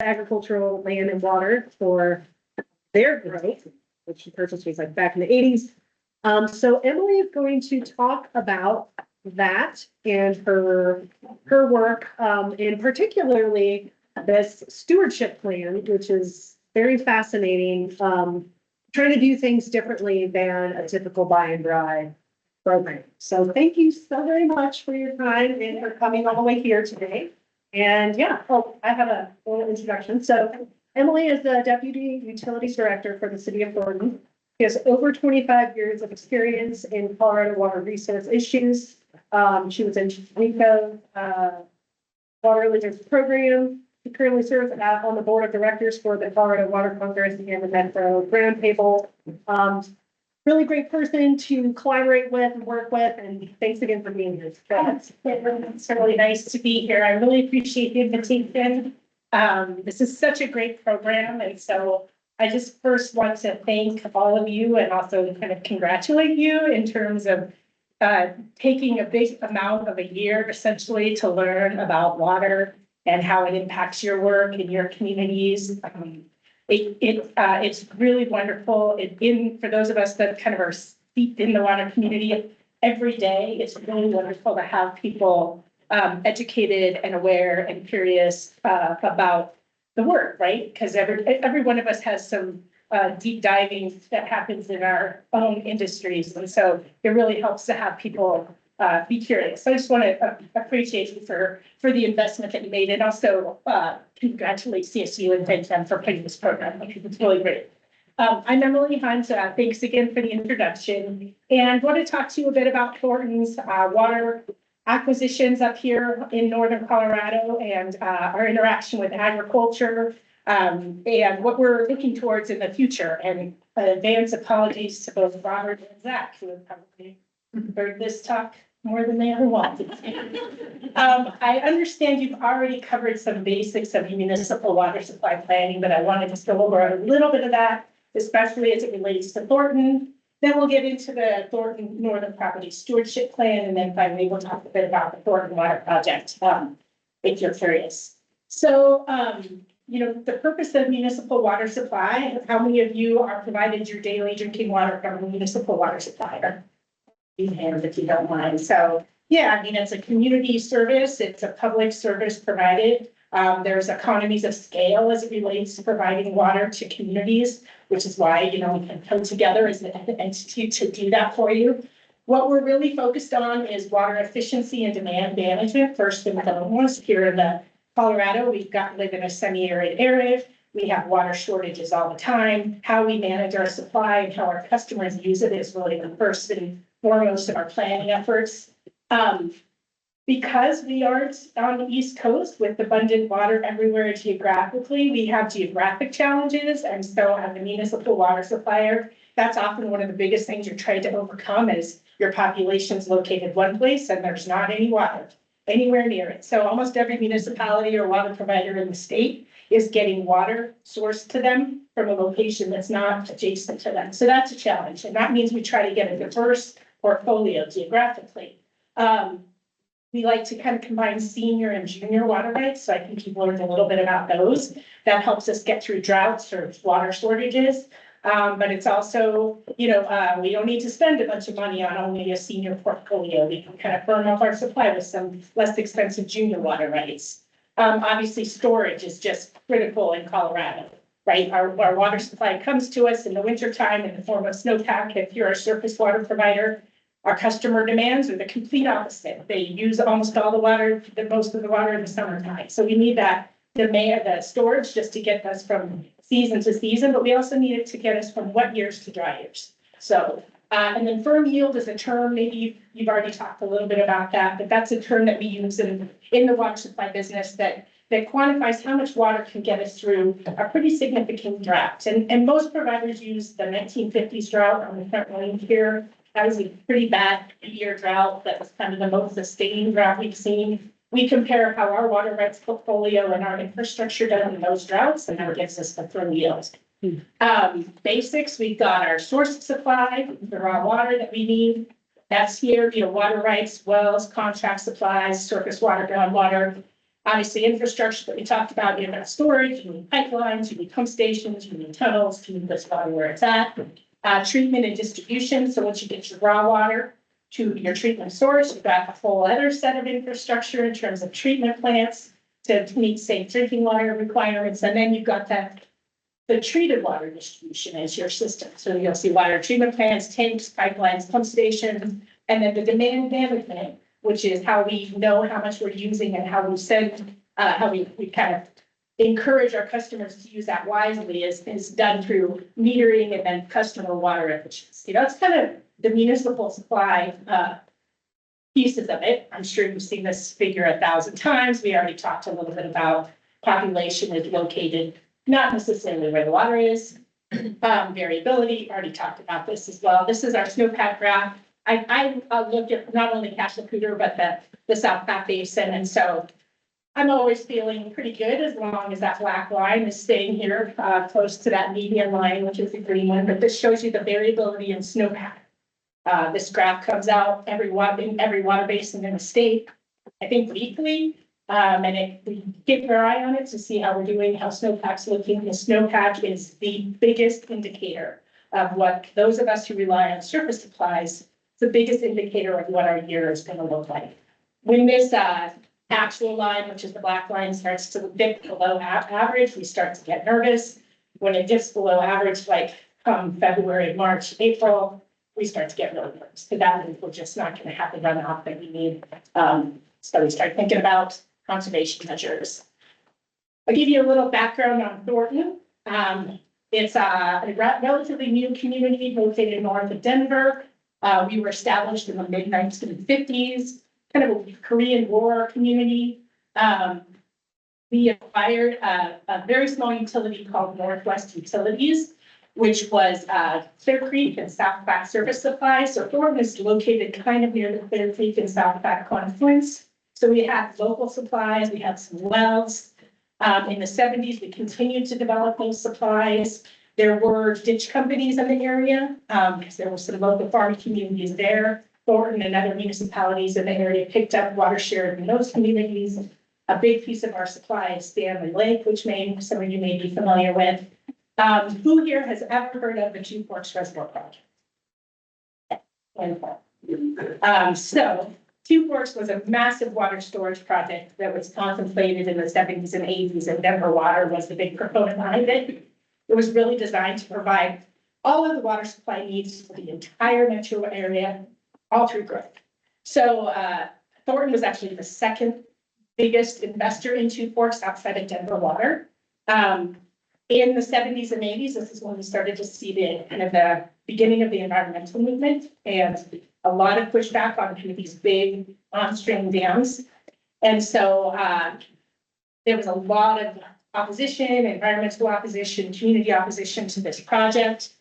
agricultural land and water for their growth, which she purchased was like back in the 80s. So Emily is going to talk about that and her work, and particularly this stewardship plan, which is very fascinating. Trying to do things differently than a typical buy and dry program. So thank you so very much for your time and for coming all the way here today. And yeah, I have a little introduction. So Emily is the Deputy Utilities Director for the City of Thornton. She has over 25 years of experience in Colorado water resource issues. She was in WECO Water Leaders Program. She currently serves on the board of directors for the Colorado Water Congress and the Metro Roundtable. Really great person to collaborate with and work with, and thanks again for being here. It's really nice to be here. I really appreciate the invitation. This is such a great program, and so I just first want to thank all of you and also kind of congratulate you in terms of taking a big amount of a year essentially to learn about water and how it impacts your work in your communities. It's really wonderful. For those of us that kind of are steeped in the water community every day, it's really wonderful to have people educated and aware and curious about the work, right? Because every one of us has some deep diving that happens in our own industries. And so it really helps to have people be curious. So I just want to appreciate you for the investment that you made, and also congratulate CSU and thank them for putting this program. I think it's really great. I'm Emily Hunt. Thanks again for the introduction, and want to talk to you a bit about Thornton's water acquisitions up here in northern Colorado, and our interaction with agriculture, and what we're looking towards in the future. And advance apologies to both Robert and Zach, who have probably heard this talk more than they ever wanted. I understand you've already covered some basics of municipal water supply planning, but I wanted to go over a little bit of that, especially as it relates to Thornton. Then we'll get into the Thornton Northern Property Stewardship Plan, and then finally we'll talk a bit about the Thornton Water Project, if you're curious. So, the purpose of municipal water supply, how many of you are provided your daily drinking water from a municipal water supplier? Hands if you don't mind. So yeah, I mean, it's a community service. It's a public service provided. There's economies of scale as it relates to providing water to communities, which is why, we can come together as an entity to do that for you. What we're really focused on is water efficiency and demand management. First and foremost, here in the Colorado, live in a semi-arid area. We have water shortages all the time. How we manage our supply and how our customers use it is really the first and foremost of our planning efforts. Because we aren't on the East Coast with abundant water everywhere geographically, we have geographic challenges. And so as a municipal water supplier, that's often one of the biggest things you're trying to overcome is your population's located one place and there's not any water anywhere near it. So almost every municipality or water provider in the state is getting water sourced to them from a location that's not adjacent to them. So that's a challenge. And that means we try to get a diverse portfolio geographically. We like to kind of combine senior and junior water rights, so I think you've learned a little bit about those. That helps us get through droughts or water shortages. But it's also, we don't need to spend a bunch of money on only a senior portfolio. We can kind of firm up our supply with some less expensive junior water rights. Obviously, storage is just critical in Colorado, right? Our water supply comes to us in the wintertime in the form of snowpack. If you're a surface water provider, our customer demands are the complete opposite. They use almost all the water, most of the water in the summertime. So we need that demand, that storage just to get us from season to season, but we also need it to get us from wet years to dry years. So, and then firm yield is a term, maybe you've already talked a little bit about that, but that's a term that we use in the water supply business that quantifies how much water can get us through a pretty significant drought. And most providers use the 1950s drought on the front line here. That was a pretty bad year drought. That was kind of the most sustained drought we've seen. We compare how our water rights portfolio and our infrastructure done in those droughts, and that gives us the firm yield. Basics, we've got our source supply, the raw water that we need. That's here, water rights, wells, contract supplies, surface water, groundwater. Obviously, infrastructure that we talked about, you have storage, you need pipelines, you need pump stations, you need tunnels to move this water where it's at. Treatment and distribution, so once you get your raw water to your treatment source, you've got a whole other set of infrastructure in terms of treatment plants to meet safe drinking water requirements, and then you've got the treated water distribution as your system. So you'll see water treatment plants, tanks, pipelines, pump stations, and then the demand management, which is how we know how much we're using and how we send, how we kind of encourage our customers to use that wisely is done through metering and then customer water efficiency. That's kind of the municipal supply pieces of it. I'm sure you've seen this figure 1,000 times. We already talked a little bit about population is located, not necessarily where the water is. Variability, already talked about this as well. This is our snowpack graph. I looked at not only Castle but the South Path Basin, and so I'm always feeling pretty good as long as that black line is staying here close to that median line, which is the green one. But this shows you the variability in snowpack. This graph comes out in every water basin in the state, I think weekly, and we keep our eye on it to see how we're doing, how snowpack's looking. The snowpack is the biggest indicator of what those of us who rely on surface supplies, the biggest indicator of what our year is going to look like. When this actual line, which is the black line, starts to dip below average, we start to get nervous. When it dips below average, like February, March, April, we start to get really nervous. So that means we're just not going to have the runoff that we need. So we start thinking about conservation measures. I'll give you a little background on Thornton. It's a relatively new community located north of Denver. We were established in the mid 1950s, kind of a Korean War community. We acquired a very small utility called Northwest Utilities, which was Clear Creek and South Platte Service Supply. So Thornton is located kind of near the Clear Creek and South Platte confluence. So we had local supplies, we had some wells. In the 70s, we continued to develop those supplies. There were ditch companies in the area because there were some local farm communities there. Thornton and other municipalities in the area picked up water share in those communities. A big piece of our supply is Stanley Lake, which some of you may be familiar with. Who here has ever heard of the Two Forks Reservoir Project? So Two Forks was a massive water storage project that was contemplated in the 70s and 80s, and Denver Water was the big proponent behind it. It was really designed to provide all of the water supply needs for the entire metro area, all through growth. So Thornton was actually the second biggest investor in Two Forks outside of Denver Water. In the 70s and 80s, this is when we started to see the kind of the beginning of the environmental movement and a lot of pushback on kind of these big on-stream dams. And so there was a lot of opposition, environmental opposition, community opposition to this project.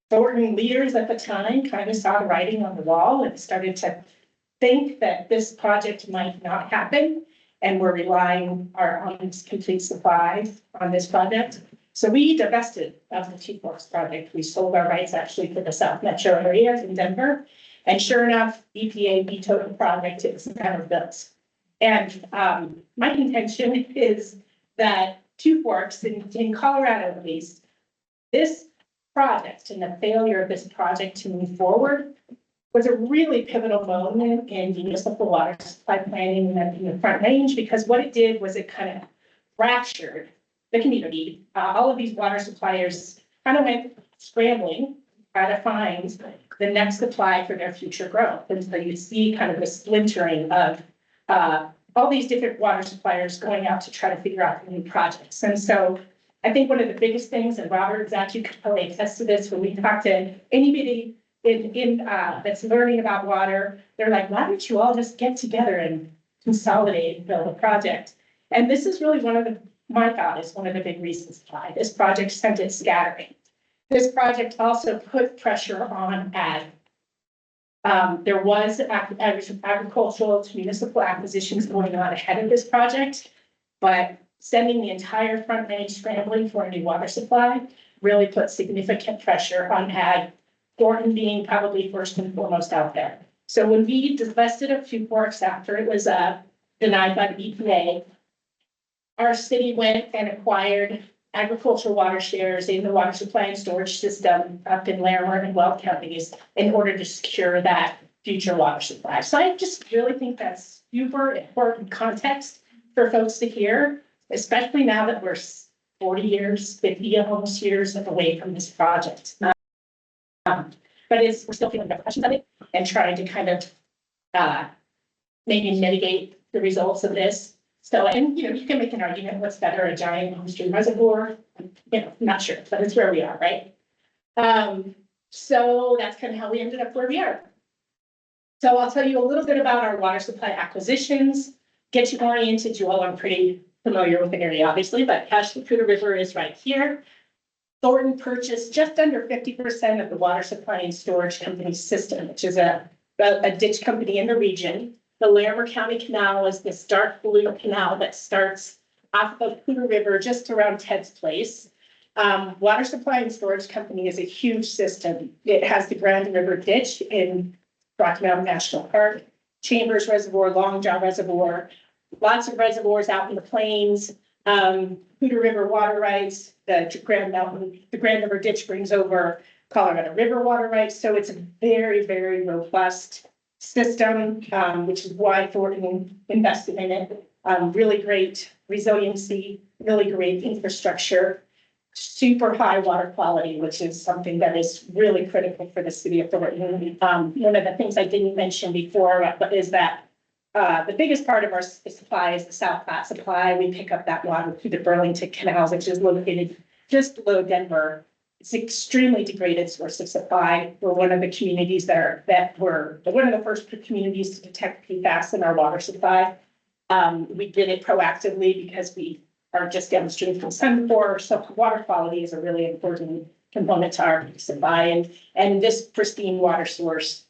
Thornton leaders at the time kind of saw the writing on the wall and started to think that this project might not happen, and we're relying on complete supply on this project. So we divested of the Two Forks project. We sold our rights actually for the South Metro area in Denver. And sure enough, EPA vetoed the project. It was never built. And my contention is that Two Forks, in Colorado at least, this project and the failure of this project to move forward was a really pivotal moment in municipal water supply planning in the Front Range, because what it did was it kind of fractured the community. All of these water suppliers kind of went scrambling, try to find the next supply for their future growth. And so you see kind of the splintering of all these different water suppliers going out to try to figure out new projects. And so I think one of the biggest things, and Robert exactly could probably attest to this, when we talk to anybody that's learning about water, they're like, why don't you all just get together and consolidate and build a project? And this is really my thought is one of the big reasons why this project sent it scattering. This project also put pressure on ag. There was agricultural to municipal acquisitions going on ahead of this project, but sending the entire Front Range scrambling for a new water supply really put significant pressure on ag, Thornton being probably first and foremost out there. So when we divested of Two Forks after it was denied by the EPA, our city went and acquired agricultural water shares in the water supply and storage system up in Larimer and Weld counties in order to secure that future water supply. So I just really think that's super important context for folks to hear, especially now that we're 40 years, 50 almost years away from this project. But we're still feeling repercussions of it and trying to kind of maybe mitigate the results of this. So, and you can make an argument, what's better, a giant monster reservoir? Not sure, but it's where we are, right? So that's kind of how we ended up where we are. So I'll tell you a little bit about our water supply acquisitions, get you oriented. You all are pretty familiar with the area, obviously, but Poudre River is right here. Thornton purchased just under 50% of the water supply and storage company system, which is a ditch company in the region. The Larimer County Canal is this dark blue canal that starts off of Poudre River, just around Ted's Place. Water supply and storage company is a huge system. It has the Grand River Ditch in Rocky Mountain National Park, Chambers Reservoir, Long Jaw Reservoir, lots of reservoirs out in the plains, Poudre River water rights, the Grand River Ditch brings over Colorado River water rights. So it's a very, very robust system, which is why Thornton invested in it. Really great resiliency, really great infrastructure, super high water quality, which is something that is really critical for the city of Thornton. One of the things I didn't mention before is that the biggest part of our supply is the South Platte supply. We pick up that water through the Burlington Canal, which is located just below Denver. It's an extremely degraded source of supply. We're one of the communities that were one of the first communities to detect PFAS in our water supply. We did it proactively because we are just downstream from Suncor, so water quality is a really important component to our supply, and this pristine water source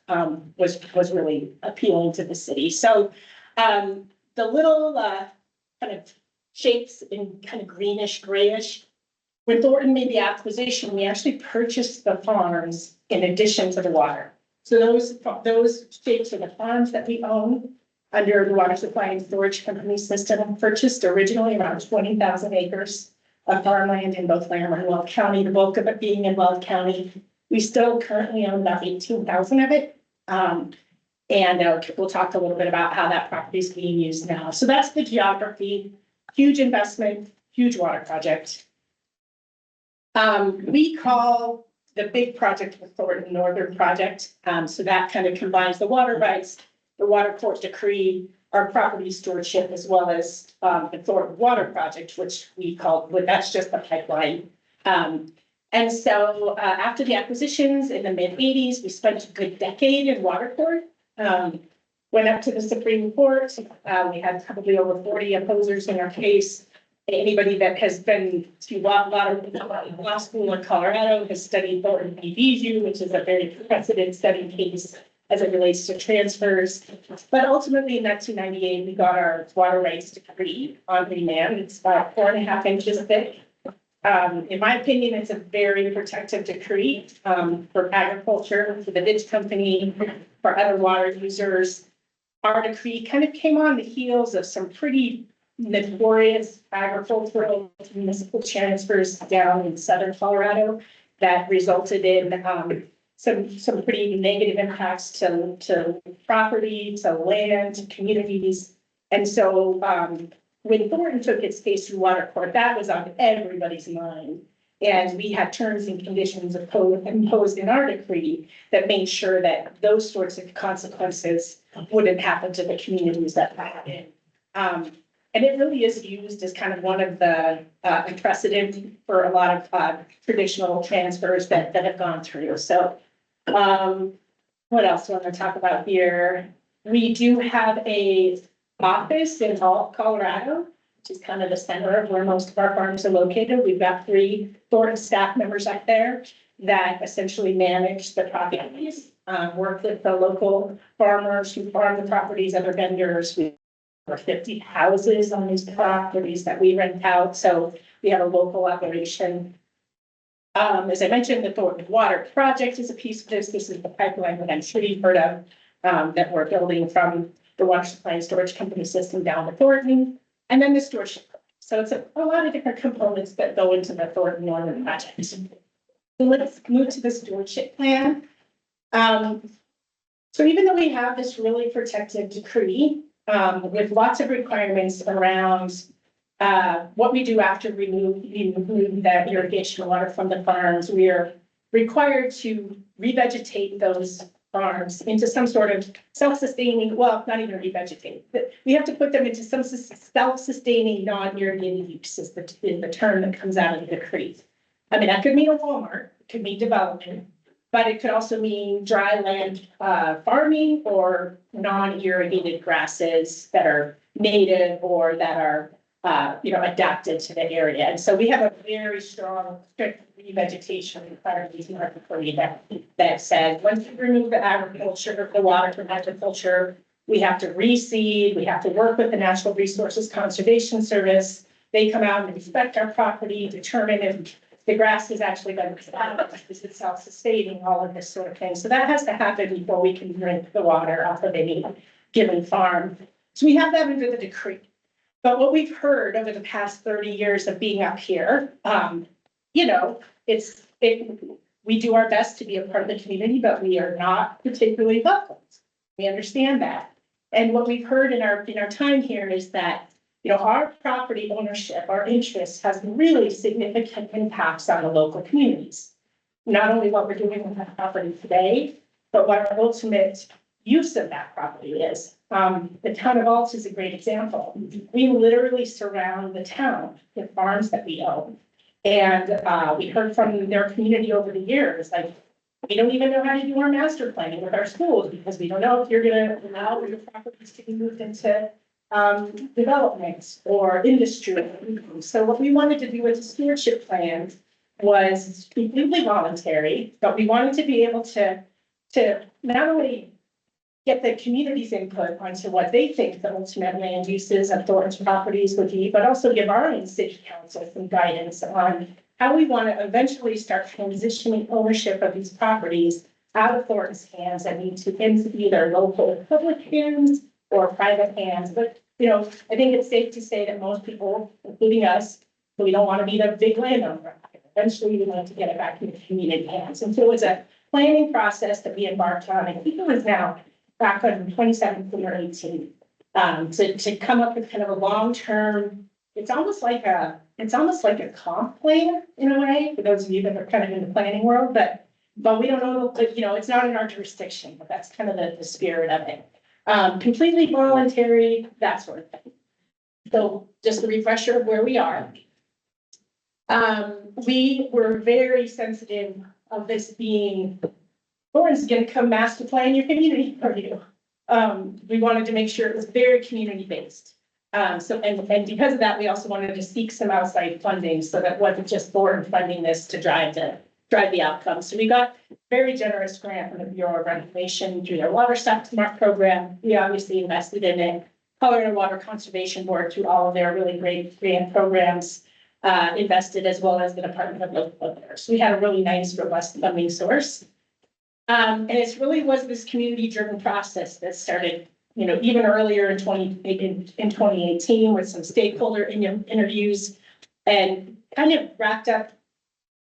was really appealing to the city. So the little kind of shapes in kind of greenish, grayish. When Thornton made the acquisition, we actually purchased the farms in addition to the water. So those shapes are the farms that we own under the water supply and storage company system, purchased originally around 20,000 acres of farmland in both Larimer and Weld County, the bulk of it being in Weld County. We still currently own about 18,000 of it. And we'll talk a little bit about how that property is being used now. So that's the geography, huge investment, huge water project. We call the big project with Thornton Northern Project. So that kind of combines the water rights, the water court decree, our property stewardship, as well as the Thornton Water Project, which we call, that's just the pipeline. And so after the acquisitions in the mid-'80s, we spent a good decade in water court. Went up to the Supreme Court. We had probably over 40 opposers in our case. Anybody that has been to law school in Colorado has studied Thornton v. Bijou, which is a very precedent setting case as it relates to transfers. But ultimately in 1998, we got our water rights decree on remand. It's about 4.5 inches thick. In my opinion, it's a very protective decree for agriculture, for the ditch company, for other water users. Our decree kind of came on the heels of some pretty notorious agricultural municipal transfers down in southern Colorado that resulted in some pretty negative impacts to property, to land, to communities. And so when Thornton took its case through water court, that was on everybody's mind. And we had terms and conditions imposed in our decree that made sure that those sorts of consequences wouldn't happen to the communities that had it. And it really is used as kind of one of the precedent for a lot of traditional transfers that have gone through. So what else do I want to talk about here? We do have a office in Colorado, which is kind of the center of where most of our farms are located. We've got 3 Thornton staff members up there that essentially manage the properties, work with the local farmers who farm the properties, other vendors. We have 50 houses on these properties that we rent out. So we have a local operation. As I mentioned, the Thornton Water Project is a piece of this. This is the pipeline that I'm sure you've heard of that we're building from the water supply and storage company system down to Thornton. And then the stewardship. So it's a lot of different components that go into the Thornton Northern project. So let's move to the stewardship plan. So even though we have this really protective decree, with lots of requirements around what we do after we remove that irrigation water from the farms, we are required to revegetate those farms into some sort of self-sustaining, well, not even revegetate, but we have to put them into some self-sustaining, non-irrigated use is the term that comes out of the decree. I mean, that could mean a Walmart, it could mean development, but it could also mean dry land farming or non-irrigated grasses that are native or that are adapted to the area. And so we have a very strong, strict revegetation requirements in our decree that says once you remove the agriculture, the water from agriculture, we have to reseed, we have to work with the Natural Resources Conservation Service. They come out and inspect our property, determine if the grass is actually going to stop, is it self-sustaining, all of this sort of thing. So that has to happen before we can drink the water off of any given farm. So we have that under the decree. But what we've heard over the past 30 years of being up here, we do our best to be a part of the community, but we are not particularly welcomed. We understand that. And what we've heard in our time here is that, our property ownership, our interests has really significant impacts on the local communities. Not only what we're doing with that property today, but what our ultimate use of that property is. The town of Alts is a great example. We literally surround the town with farms that we own. And we heard from their community over the years, like, we don't even know how to do our master planning with our schools because we don't know if you're going to allow your properties to be moved into development or industry. So what we wanted to do with the stewardship plan was completely voluntary, but we wanted to be able to not only get the community's input onto what they think the ultimate land uses of Thornton's properties would be, but also give our own city council some guidance on how we want to eventually start transitioning ownership of these properties out of Thornton's hands and into either local public hands or private hands. But, I think it's safe to say that most people, including us, we don't want to be the big landowner. Eventually, we want to get it back into community hands. And so it was a planning process that we embarked on. I think it was now back on 2017 or 18, to come up with kind of a long-term, it's almost like a comp plan in a way, for those of you that are kind of in the planning world, but we don't know, it's not in our jurisdiction, but that's kind of the spirit of it. Completely voluntary, that sort of thing. So just a refresher of where we are. We were very sensitive of this being, Thornton's going to come master plan your community for you. We wanted to make sure it was very community based. And because of that, we also wanted to seek some outside funding so that it wasn't just Thornton funding this to drive the outcome. So we got very generous grant from the Bureau of Reclamation through their Water Smart program. We obviously invested in it. Colorado Water Conservation Board through all of their really great grant programs invested, as well as the Department of Local Affairs. So we had a really nice, robust funding source. And it really was this community-driven process that started, even earlier in 2018 with some stakeholder interviews and kind of wrapped up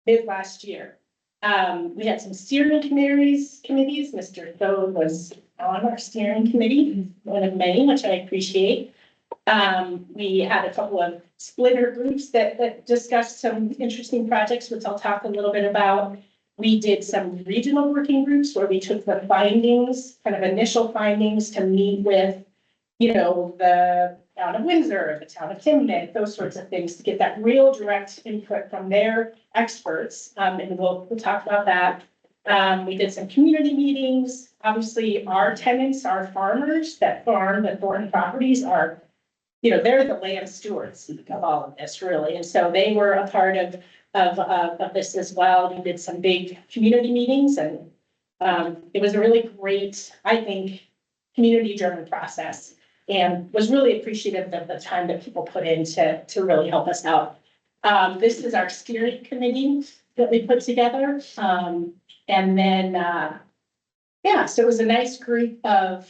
mid last year. We had some steering committees. Mr. Thode was on our steering committee, one of many, which I appreciate. We had a couple of splitter groups that discussed some interesting projects, which I'll talk a little bit about. We did some regional working groups where we took the findings, kind of initial findings, to meet with, the town of Windsor, the town of Timnett, those sorts of things, to get that real direct input from their experts. And we'll talk about that. We did some community meetings. Obviously, our tenants, our farmers that farm the Thornton properties are, they're the land stewards of all of this, really. And so they were a part of this as well. We did some big community meetings, and it was a really great, I think, community-driven process, and was really appreciative of the time that people put in to really help us out. This is our steering committee that we put together. And then, so it was a nice group of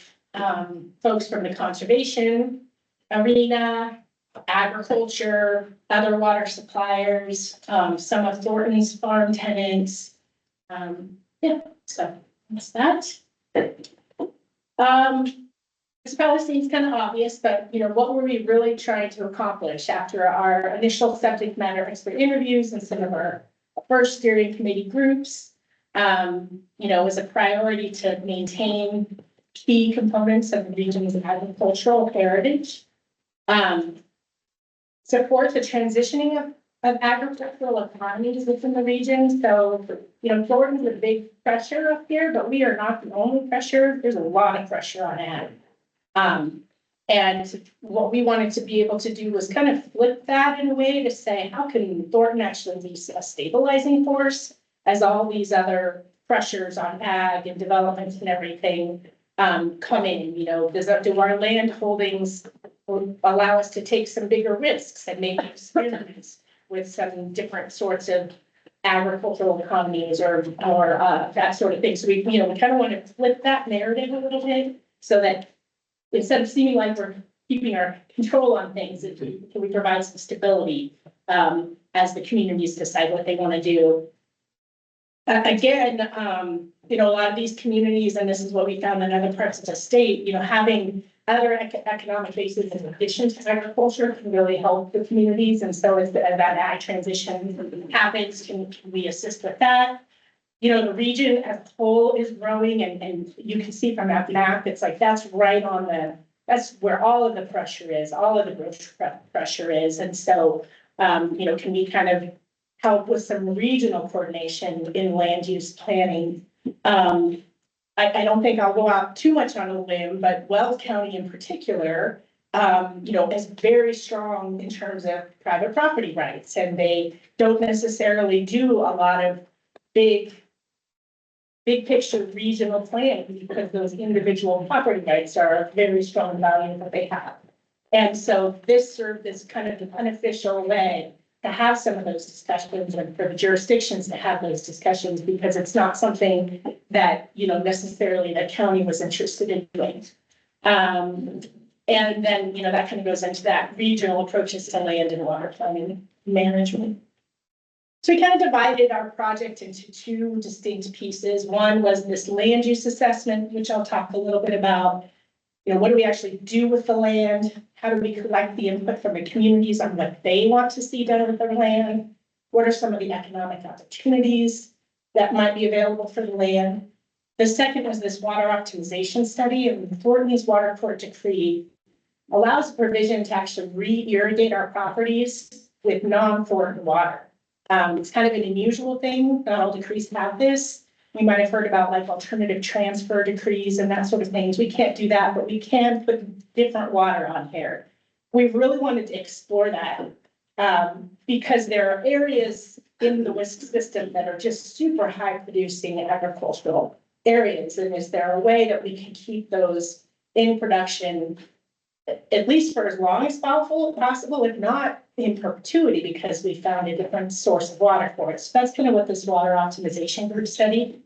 folks from the conservation arena, agriculture, other water suppliers, some of Thornton's farm tenants. Yeah, so that's that. This probably seems kind of obvious, but what were we really trying to accomplish after our initial subject matter expert interviews and some of our first steering committee groups? Was a priority to maintain key components of the region's agricultural heritage. Support the transitioning of agricultural economies within the region. So, Thornton's a big pressure up here, but we are not the only pressure. There's a lot of pressure on ag. And what we wanted to be able to do was kind of flip that in a way to say, how can Thornton actually be a stabilizing force as all these other pressures on ag and development and everything come in? Do our land holdings allow us to take some bigger risks and maybe experiments with some different sorts of agricultural economies or that sort of thing? So we kind of want to flip that narrative a little bit so that instead of seeming like we're keeping our control on things, can we provide some stability as the communities decide what they want to do? Again, a lot of these communities, and this is what we found in other parts of the state, having other economic bases in addition to agriculture can really help the communities. And so as that ag transition happens, can we assist with that? The region as a whole is growing, and you can see from that map, it's like that's right on that's where all of the pressure is, all of the growth pressure is. And so, can we kind of help with some regional coordination in land use planning? I don't think I'll go out too much on a limb, but Wells County in particular, is very strong in terms of private property rights, and they don't necessarily do a lot of big picture regional planning because those individual property rights are a very strong value that they have. And so this served as kind of an unofficial way to have some of those discussions and for the jurisdictions to have those discussions, because it's not something that, necessarily the county was interested in doing. And then, that kind of goes into that regional approaches to land and water planning management. So we kind of divided our project into two distinct pieces. One was this land use assessment, which I'll talk a little bit about. What do we actually do with the land? How do we collect the input from the communities on what they want to see done with their land? What are some of the economic opportunities that might be available for the land? The second was this water optimization study, and Thornton's water court decree allows provision to actually re-irrigate our properties with non-Thornton water. It's kind of an unusual thing. Not all decrees have this. We might have heard about like alternative transfer decrees and that sort of things. We can't do that, but we can put different water on here. We really wanted to explore that because there are areas in the WISC system that are just super high producing agricultural areas. And is there a way that we can keep those in production at least for as long as possible, if not in perpetuity, because we found a different source of water for it. So that's kind of what this water optimization group studied.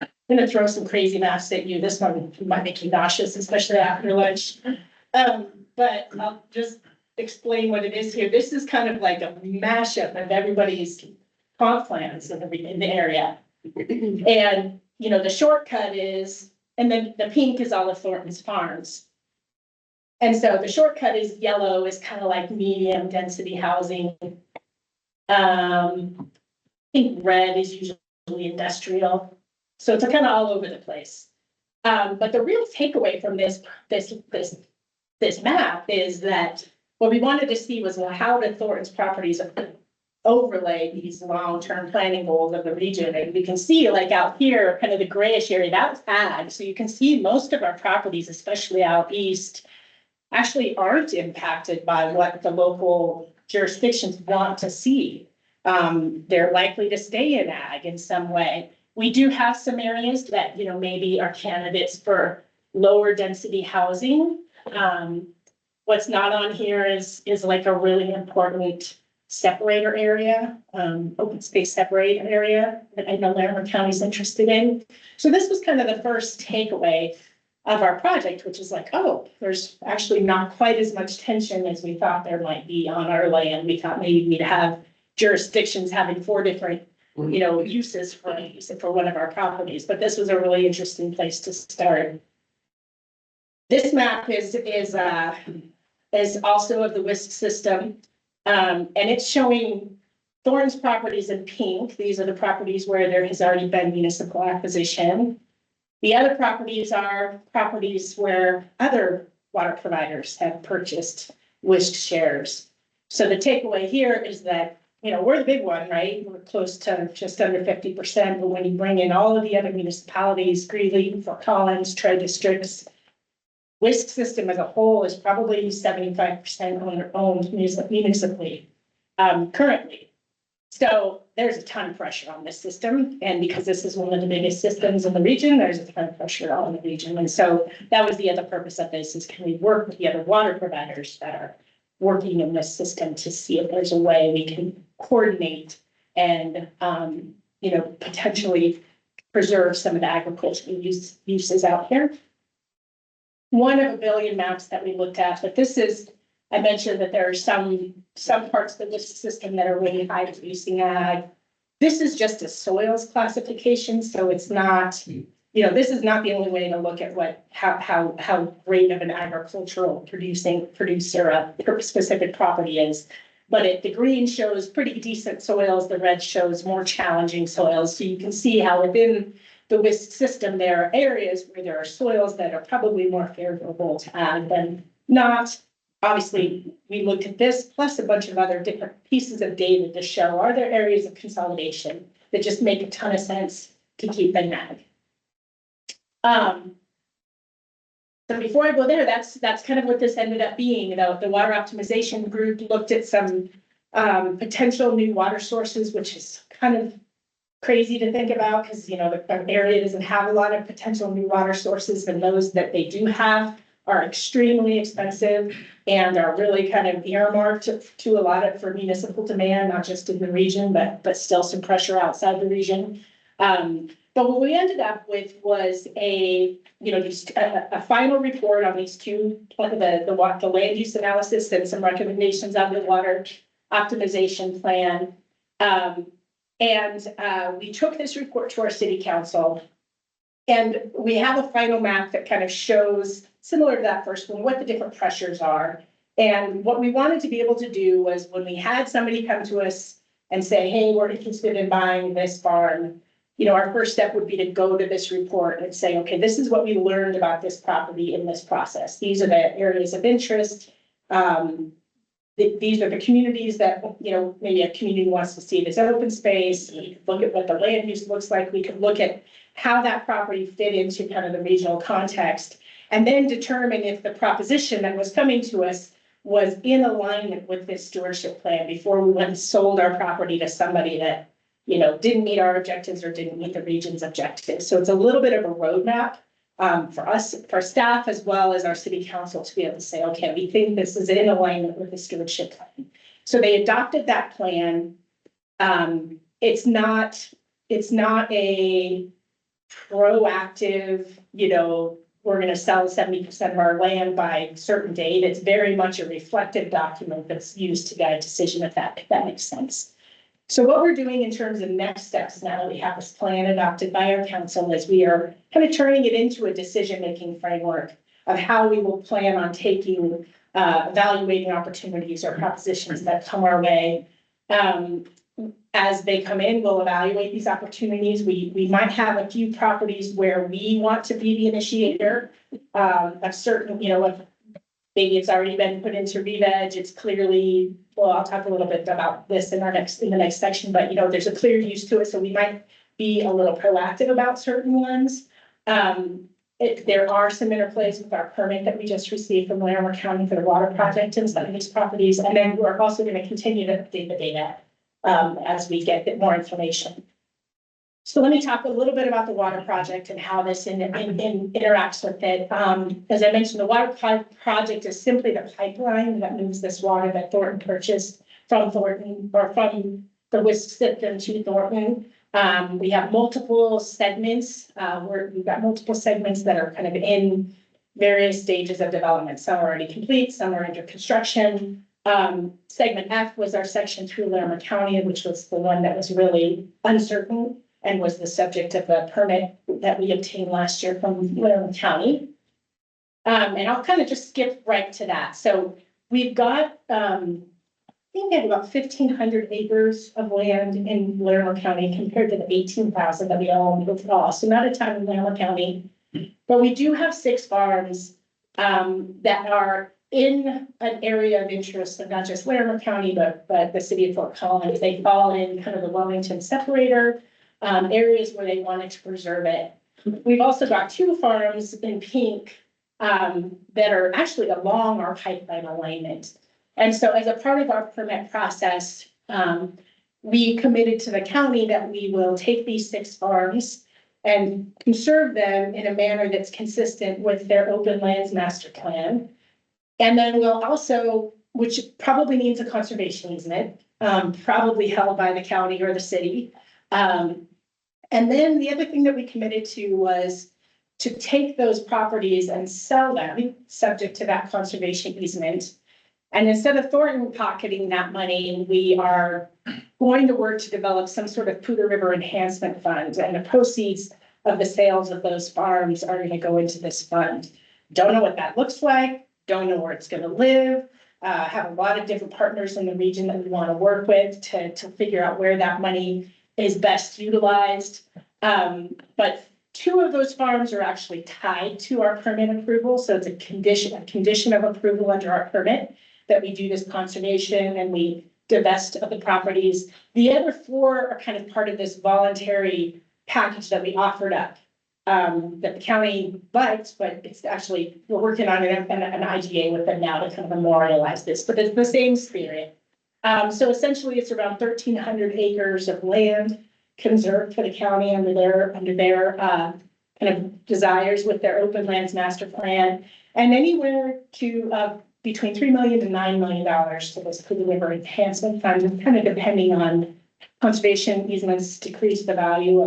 I'm going to throw some crazy maths at you. This one might make you nauseous, especially after lunch. But I'll just explain what it is here. This is kind of like a mashup of everybody's comp plans in the area. And, the shortcut is, and then the pink is all of Thornton's farms. And so the shortcut is yellow, is kind of like medium density housing. I think red is usually industrial. So it's kind of all over the place. But the real takeaway from this map is that what we wanted to see was, well, how did Thornton's properties overlay these long-term planning goals of the region? And we can see like out here, kind of the grayish area, that's ag. So you can see most of our properties, especially out east, actually aren't impacted by what the local jurisdictions want to see. They're likely to stay in ag in some way. We do have some areas that, maybe are candidates for lower density housing. What's not on here is like a really important separator area, open space separator area that I know Larimer County's interested in. So this was kind of the first takeaway. of our project, which is like, oh, there's actually not quite as much tension as we thought there might be on our land. We thought maybe we'd have jurisdictions having 4 different, uses for one of our properties, but this was a really interesting place to start. This map is also of the WISC system, and it's showing Thornton's properties in pink. These are the properties where there has already been municipal acquisition. The other properties are properties where other water providers have purchased WISC shares. So the takeaway here is that, we're the big one, right? We're close to just under 50%, but when you bring in all of the other municipalities, Greeley, Fort Collins, tri-districts, WISC system as a whole is probably 75% owned municipally, currently. So there's a ton of pressure on this system. And because this is one of the biggest systems in the region, there's a ton of pressure on the region. And so that was the other purpose of this, is can we work with the other water providers that are working in this system to see if there's a way we can coordinate and, potentially preserve some of the agricultural uses out here. One of a billion maps that we looked at, but this is, I mentioned that there are some parts of the system that are really high producing ag. This is just a soils classification, so it's not, this is not the only way to look at how great of an agricultural producer a specific property is. But the green shows pretty decent soils, the red shows more challenging soils. So you can see how within the WISC system, there are areas where there are soils that are probably more favorable to ag than not. Obviously, we looked at this plus a bunch of other different pieces of data to show, are there areas of consolidation that just make a ton of sense to keep in ag? So before I go there, that's kind of what this ended up being. The water optimization group looked at some potential new water sources, which is kind of crazy to think about because, the area doesn't have a lot of potential new water sources, and those that they do have are extremely expensive and are really kind of earmarked to a lot of for municipal demand, not just in the region, but still some pressure outside the region. But what we ended up with was a final report on these two, the land use analysis and some recommendations of the water optimization plan. We took this report to our city council, and we have a final map that kind of shows, similar to that first one, what the different pressures are. And what we wanted to be able to do was when we had somebody come to us and say, hey, we're interested in buying this farm, our first step would be to go to this report and say, okay, this is what we learned about this property in this process. These are the areas of interest. These are the communities that, maybe a community wants to see this open space. We could look at what the land use looks like. We could look at how that property fit into kind of the regional context, and then determine if the proposition that was coming to us was in alignment with this stewardship plan before we went and sold our property to somebody that, didn't meet our objectives or didn't meet the region's objectives. So it's a little bit of a roadmap for us, for staff, as well as our city council to be able to say, okay, we think this is in alignment with the stewardship plan. So they adopted that plan. It's not a proactive, we're going to sell 70% of our land by a certain date. It's very much a reflective document that's used to guide decision, if that makes sense. So what we're doing in terms of next steps now that we have this plan adopted by our council is we are kind of turning it into a decision-making framework of how we will plan on taking, evaluating opportunities or propositions that come our way. As they come in, we'll evaluate these opportunities. We might have a few properties where we want to be the initiator of certain, if maybe it's already been put into re-veg, it's clearly, well, I'll talk a little bit about this in the next section, but there's a clear use to it. So we might be a little proactive about certain ones. There are some interplays with our permit that we just received from Larimer County for the water project in some of these properties. And then we're also going to continue to update the data as we get a bit more information. So let me talk a little bit about the water project and how this interacts with it. As I mentioned, the water project is simply the pipeline that moves this water that Thornton purchased from Thornton, or from the WISC system to Thornton. We have multiple segments, we've got multiple segments that are kind of in various stages of development. Some are already complete, some are under construction. Segment F was our section through Larimer County, which was the one that was really uncertain and was the subject of a permit that we obtained last year from Larimer County. And I'll kind of just skip right to that. So we've got, I think we have about 1,500 acres of land in Larimer County compared to the 18,000 that we own overall. So not a ton in Larimer County, but we do have 6 farms that are in an area of interest of not just Larimer County, but the city of Fort Collins. They fall in kind of the Wilmington separator, areas where they wanted to preserve it. We've also got 2 farms in pink that are actually along our pipeline alignment. And so as a part of our permit process, we committed to the county that we will take these 6 farms and conserve them in a manner that's consistent with their open lands master plan. And then we'll also, which probably means a conservation easement, probably held by the county or the city. And then the other thing that we committed to was to take those properties and sell them, subject to that conservation easement. And instead of Thornton pocketing that money, we are going to work to develop some sort of Poudre River enhancement fund, and the proceeds of the sales of those farms are going to go into this fund. Don't know what that looks like, don't know where it's going to live, have a lot of different partners in the region that we want to work with to figure out where that money is best utilized. But 2 of those farms are actually tied to our permit approval. So it's a condition of approval under our permit that we do this conservation and we divest of the properties. The other 4 are kind of part of this voluntary package that we offered up, that the county liked, but it's actually, we're working on an IGA with them now to kind of memorialize this, but it's the same spirit. So essentially it's around 1,300 acres of land conserved for the county under their kind of desires with their open lands master plan, and anywhere to between $3 million to $9 million to this Poudre River enhancement fund, kind of depending on conservation easements decrease the value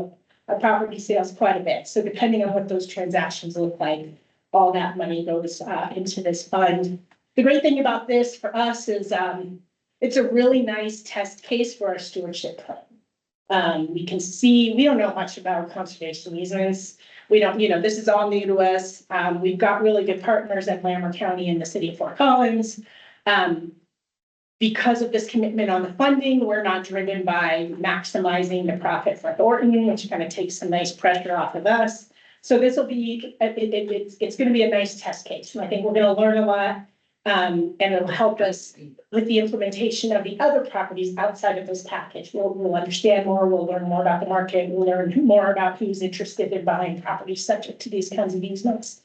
of property sales quite a bit. So depending on what those transactions look like, all that money goes into this fund. The great thing about this for us is it's a really nice test case for our stewardship plan. We can see, we don't know much about conservation easements. We don't, this is all new to us. We've got really good partners at Larimer County and the city of Fort Collins. Because of this commitment on the funding, we're not driven by maximizing the profit for Thornton, which kind of takes some nice pressure off of us. So this will be, it's going to be a nice test case. And I think we're going to learn a lot. And it'll help us with the implementation of the other properties outside of this package. We'll understand more, we'll learn more about the market, we'll learn more about who's interested in buying properties subject to these kinds of easements.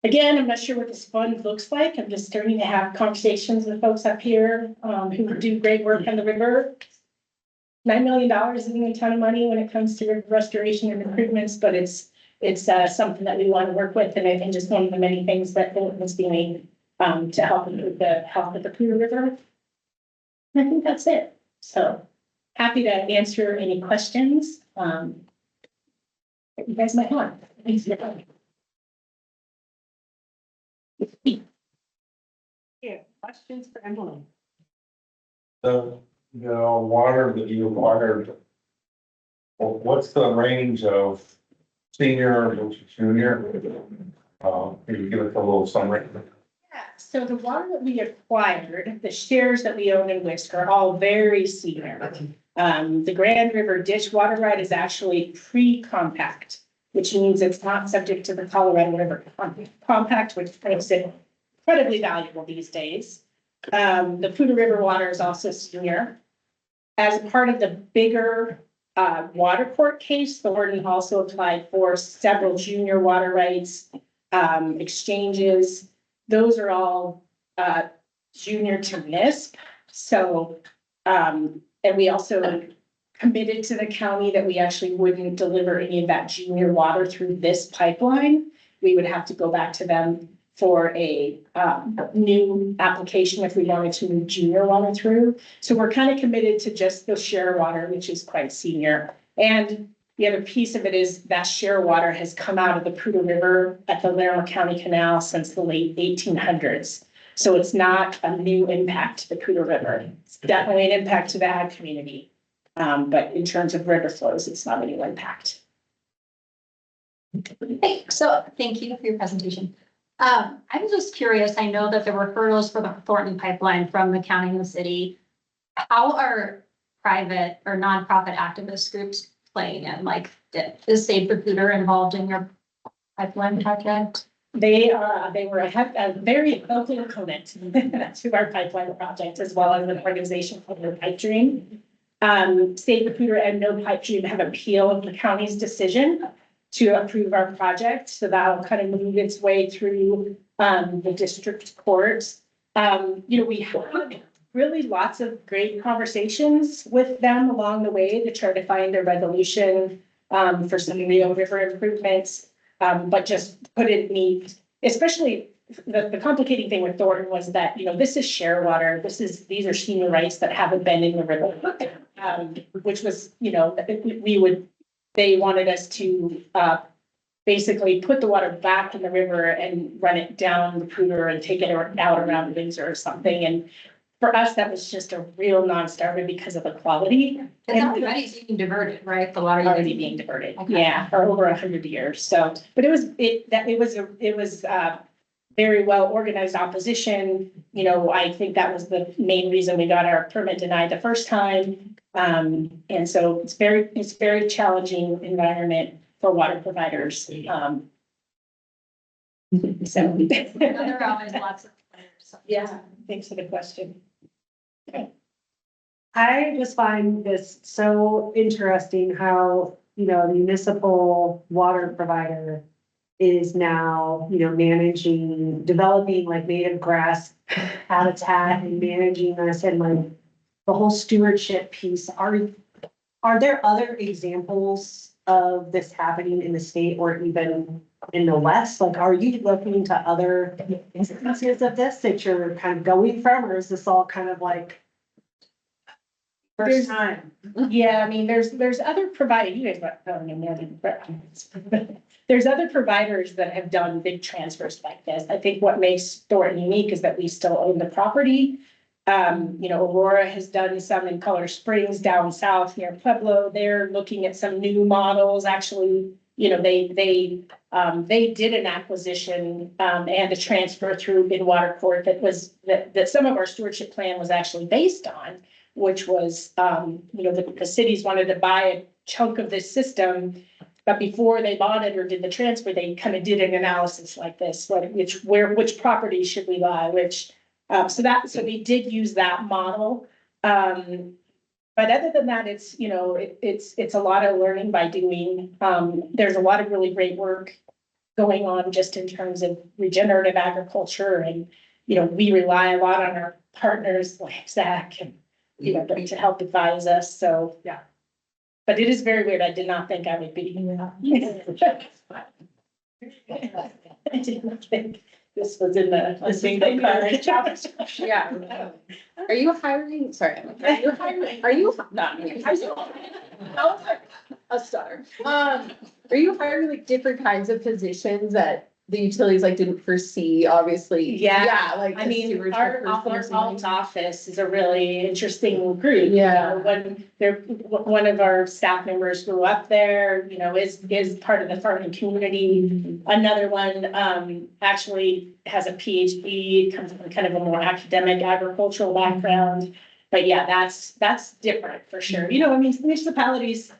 Again, I'm not sure what this fund looks like. I'm just starting to have conversations with folks up here who do great work on the river. $9 million isn't a ton of money when it comes to river restoration and improvements, but it's something that we want to work with, and I think just one of the many things that was doing to help improve the health of the Poudre River. And I think that's it. So happy to answer any questions that you guys might have. Thanks for coming. Yeah, questions for Emily? The water that you watered, what's the range of senior and junior? Can you give us a little summary? Yeah, so the water that we acquired, the shares that we own in Whisk are all very senior. The Grand River Ditch Water Right is actually pre-compact, which means it's not subject to the Colorado River Compact, which makes it incredibly valuable these days. The Poudre River water is also senior. As part of the bigger water court case, Thornton also applied for several junior water rights exchanges. Those are all junior to NISP. So, and we also committed to the county that we actually wouldn't deliver any of that junior water through this pipeline. We would have to go back to them for a new application if we wanted to move junior water through. So we're kind of committed to just the share water, which is quite senior. And the other piece of it is that share water has come out of the Poudre River at the Larimer County Canal since the late 1800s. So it's not a new impact to the Poudre River. It's definitely an impact to the ag community. But in terms of river flows, it's not a new impact. Hey, so thank you for your presentation. I'm just curious, I know that there were hurdles for the Thornton pipeline from the county and the city. How are private or nonprofit activist groups playing in, like, is Save the Poudre involved in your pipeline project? They were a very vocal opponent to our pipeline project, as well as an organization called No Pipe Dream. Save the Poudre and No Pipe Dream have appealed the county's decision to approve our project. So that'll kind of move its way through the district courts. We had really lots of great conversations with them along the way to try to find a resolution for some Rio River improvements. But just couldn't meet, especially the complicating thing with Thornton was that, this is share water. These are senior rights that haven't been in the river. Which was, they wanted us to basically put the water back in the river and run it down the Poudre and take it out around Windsor or something. And for us, that was just a real non-starter because of the quality. It's already being diverted, right? The water Already being diverted, Okay. yeah, for over 100 years. So, but it was very well organized opposition. I think that was the main reason we got our permit denied the first time. And so it's very challenging environment for water providers. So There are always lots of players. So. yeah, thanks for the question. I just find this so interesting how, the municipal water provider is now, managing, developing like native grass habitat and managing this and like the whole stewardship piece. Are there other examples of this happening in the state or even in the West? Like, are you looking to other instances of this that you're kind of going from, or is this all kind of like first time? Yeah, I mean, there's other providers, you guys probably know more than, there's other providers that have done big transfers like this. I think what makes Thornton unique is that we still own the property. Aurora has done some in Color Springs down south near Pueblo. They're looking at some new models. Actually, they did an acquisition and a transfer through in water court that some of our stewardship plan was actually based on, which was, the cities wanted to buy a chunk of this system, but before they bought it or did the transfer, they kind of did an analysis like this, which property should we buy, so they did use that model. But other than that, it's a lot of learning by doing. There's a lot of really great work going on just in terms of regenerative agriculture. And, we rely a lot on our partners like Zach and, to help advise us. So, yeah. But it is very weird. I did not think I would be. I did not think this was in the single job description. Yeah. Are you hiring? Sorry, are you hiring? Are you not me? A stutter. Are you hiring like different kinds of positions that the utilities like didn't foresee? Obviously, Yeah, like I a mean, stewardship our person or something. office is a really interesting group. Yeah. One of our staff members grew up there, is part of the farming community. Another one, actually has a PhD, comes from kind of a more academic agricultural background. But yeah, that's different for sure. Municipalities,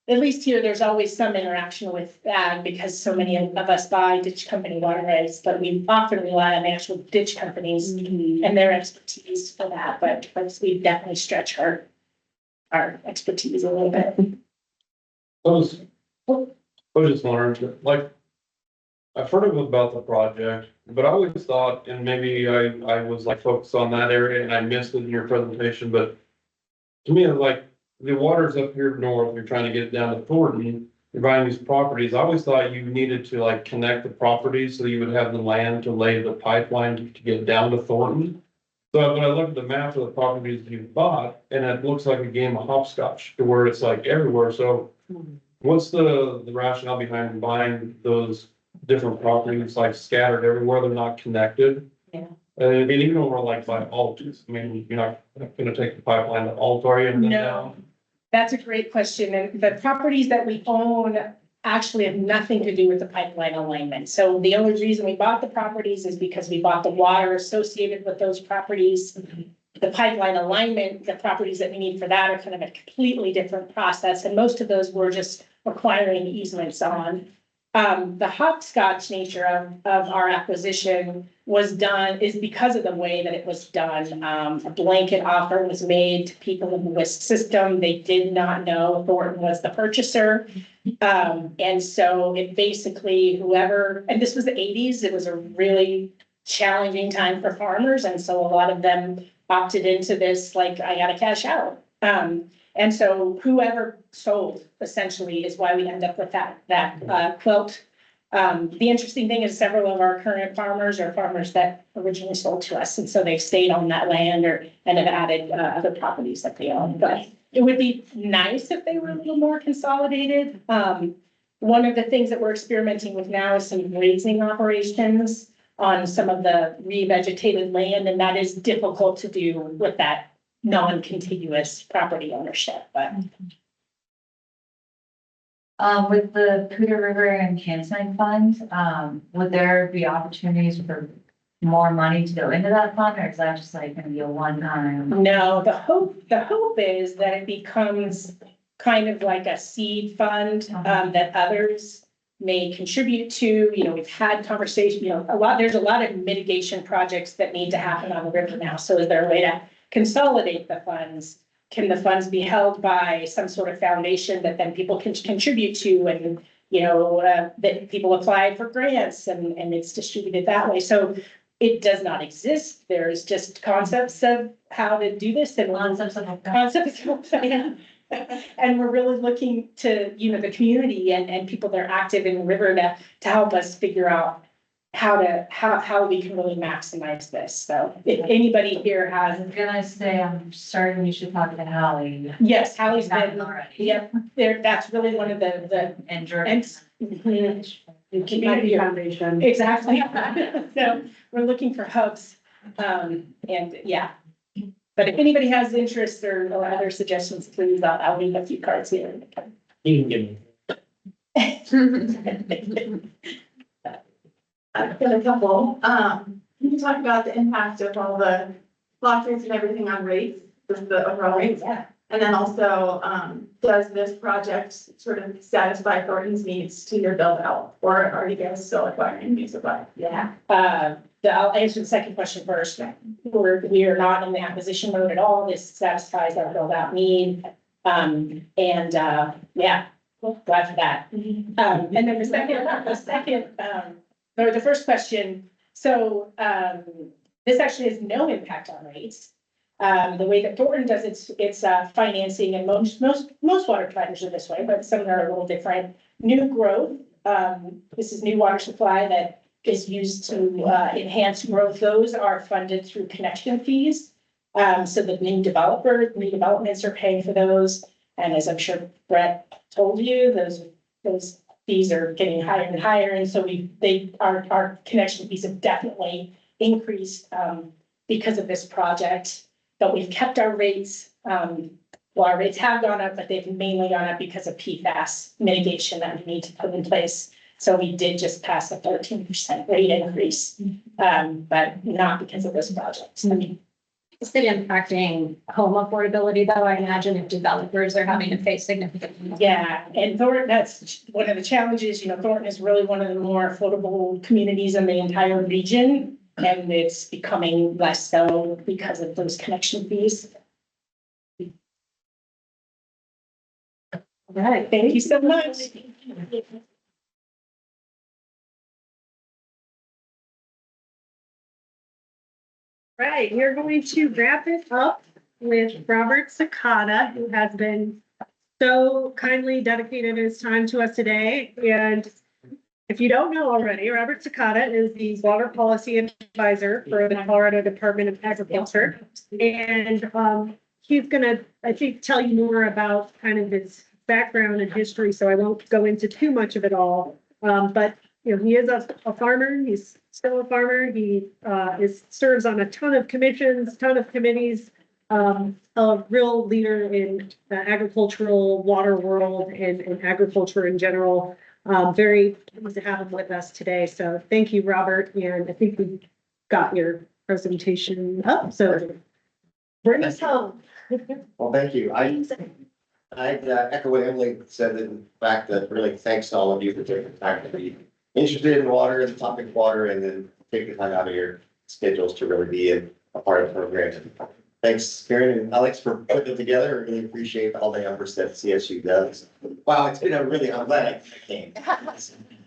at least here, there's always some interaction with ag because so many of us buy ditch company water rights, but we often rely on the actual ditch companies and their expertise for that. But we definitely stretch our expertise a little bit. I was just wondering, like, I've heard about the project, but I always thought, and maybe I was like focused on that area and I missed it in your presentation, but to me, like, the water's up here north, you're trying to get it down to Thornton, you're buying these properties, I always thought you needed to like connect the properties so you would have the land to lay the pipeline to get down to Thornton. So when I look at the map of the properties you bought, and it looks like a game of hopscotch to where it's like everywhere, so what's the rationale behind buying those different properties like scattered everywhere, they're not connected? Yeah. And even over like by Alt, I mean, you're not gonna take the pipeline to Alt, are you? And then No. down? That's a great question, and the properties that we own actually have nothing to do with the pipeline alignment. So the only reason we bought the properties is because we bought the water associated with those properties. The pipeline alignment, the properties that we need for that are kind of a completely different process, and most of those were just requiring easements on. The hopscotch nature of our acquisition is because of the way that it was done. A blanket offer was made to people in the WISC system. They did not know Thornton was the purchaser. And so it basically and this was the 80s, it was a really challenging time for farmers. And so a lot of them opted into this, like, I gotta cash out. And so whoever sold essentially is why we end up with that quilt. The interesting thing is several of our current farmers are farmers that originally sold to us. And so they've stayed on that land and have added other properties that they own. But it would be nice if they were a little more consolidated. One of the things that we're experimenting with now is some grazing operations on some of the revegetated land, and that is difficult to do with that non-contiguous property ownership, but. With the Poudre River Enhancement Fund, would there be opportunities for more money to go into that fund, or is that just like gonna be a one-time? No, the hope is that it becomes kind of like a seed fund, that others may contribute to. You know, we've had conversation, there's a lot of mitigation projects that need to happen on the river now. So is there a way to consolidate the funds? Can the funds be held by some sort of foundation that then people can contribute to, and, that people apply for grants and it's distributed that way? So it does not exist. There's just concepts of how to do this and concepts of and we're really looking to, the community and people that are active in the river to help us figure out how we can really maximize this. So if anybody here I has, was gonna say, I'm certain you should talk to Hallie. yes, Hallie's Not been, already. yep, that's really one of the, And Jordan. community Foundation. exactly. So we're looking for hubs, and yeah. But if anybody has interest or other suggestions, please, I'll leave a few cards here. You can give me. I've got a couple. Can you talk about the impact of all the block rates and everything on rates, just the overall rates? Yeah. And then also, does this project sort of satisfy Thornton's needs to your build out, or are you guys still acquiring new supply? Yeah, I'll answer the second question first. We are not in the acquisition mode at all. This satisfies our build out need. Yeah, glad for that. And then the first question, so, this actually has no impact on rates. The way that Thornton does its financing, and most water providers are this way, but some are a little different. New growth, this is new water supply that is used to enhance growth. Those are funded through connection fees. So the new developments are paying for those. And as I'm sure Brett told you, those fees are getting higher and higher. And so our connection fees have definitely increased because of this project. But we've kept our rates. Our rates have gone up, but they've mainly gone up because of PFAS mitigation that we need to put in place. So we did just pass a 13% rate increase, but not because of this project. Is it impacting home affordability though? I imagine if developers are having to face significant. Yeah, and Thornton, that's one of the challenges. Thornton is really one of the more affordable communities in the entire region. And it's becoming less so because of those connection fees. All right, thank you so much. Right, we're going to wrap it up with Robert Sakata, who has been so kindly dedicated his time to us today. And if you don't know already, Robert Sakata is the water policy advisor for the Colorado Department of Agriculture. And he's gonna, I think, tell you more about kind of his background and history, so I won't go into too much of it all. But you know, he is a farmer. He's still a farmer. He serves on a ton of commissions, ton of committees. A real leader in the agricultural water world and agriculture in general. Very pleased to have him with us today. So thank you, Robert. And I think we got your presentation up. So bring us home. Well, thank you. I'd echo what Emily said, in fact, that really thanks to all of you for taking the time to be interested in water and the topic of water, and then take the time out of your schedules to really be a part of the program. Thanks, Karen and Alex, for putting it together. I really appreciate all the efforts that CSU does. Wow, it's been I'm glad I came.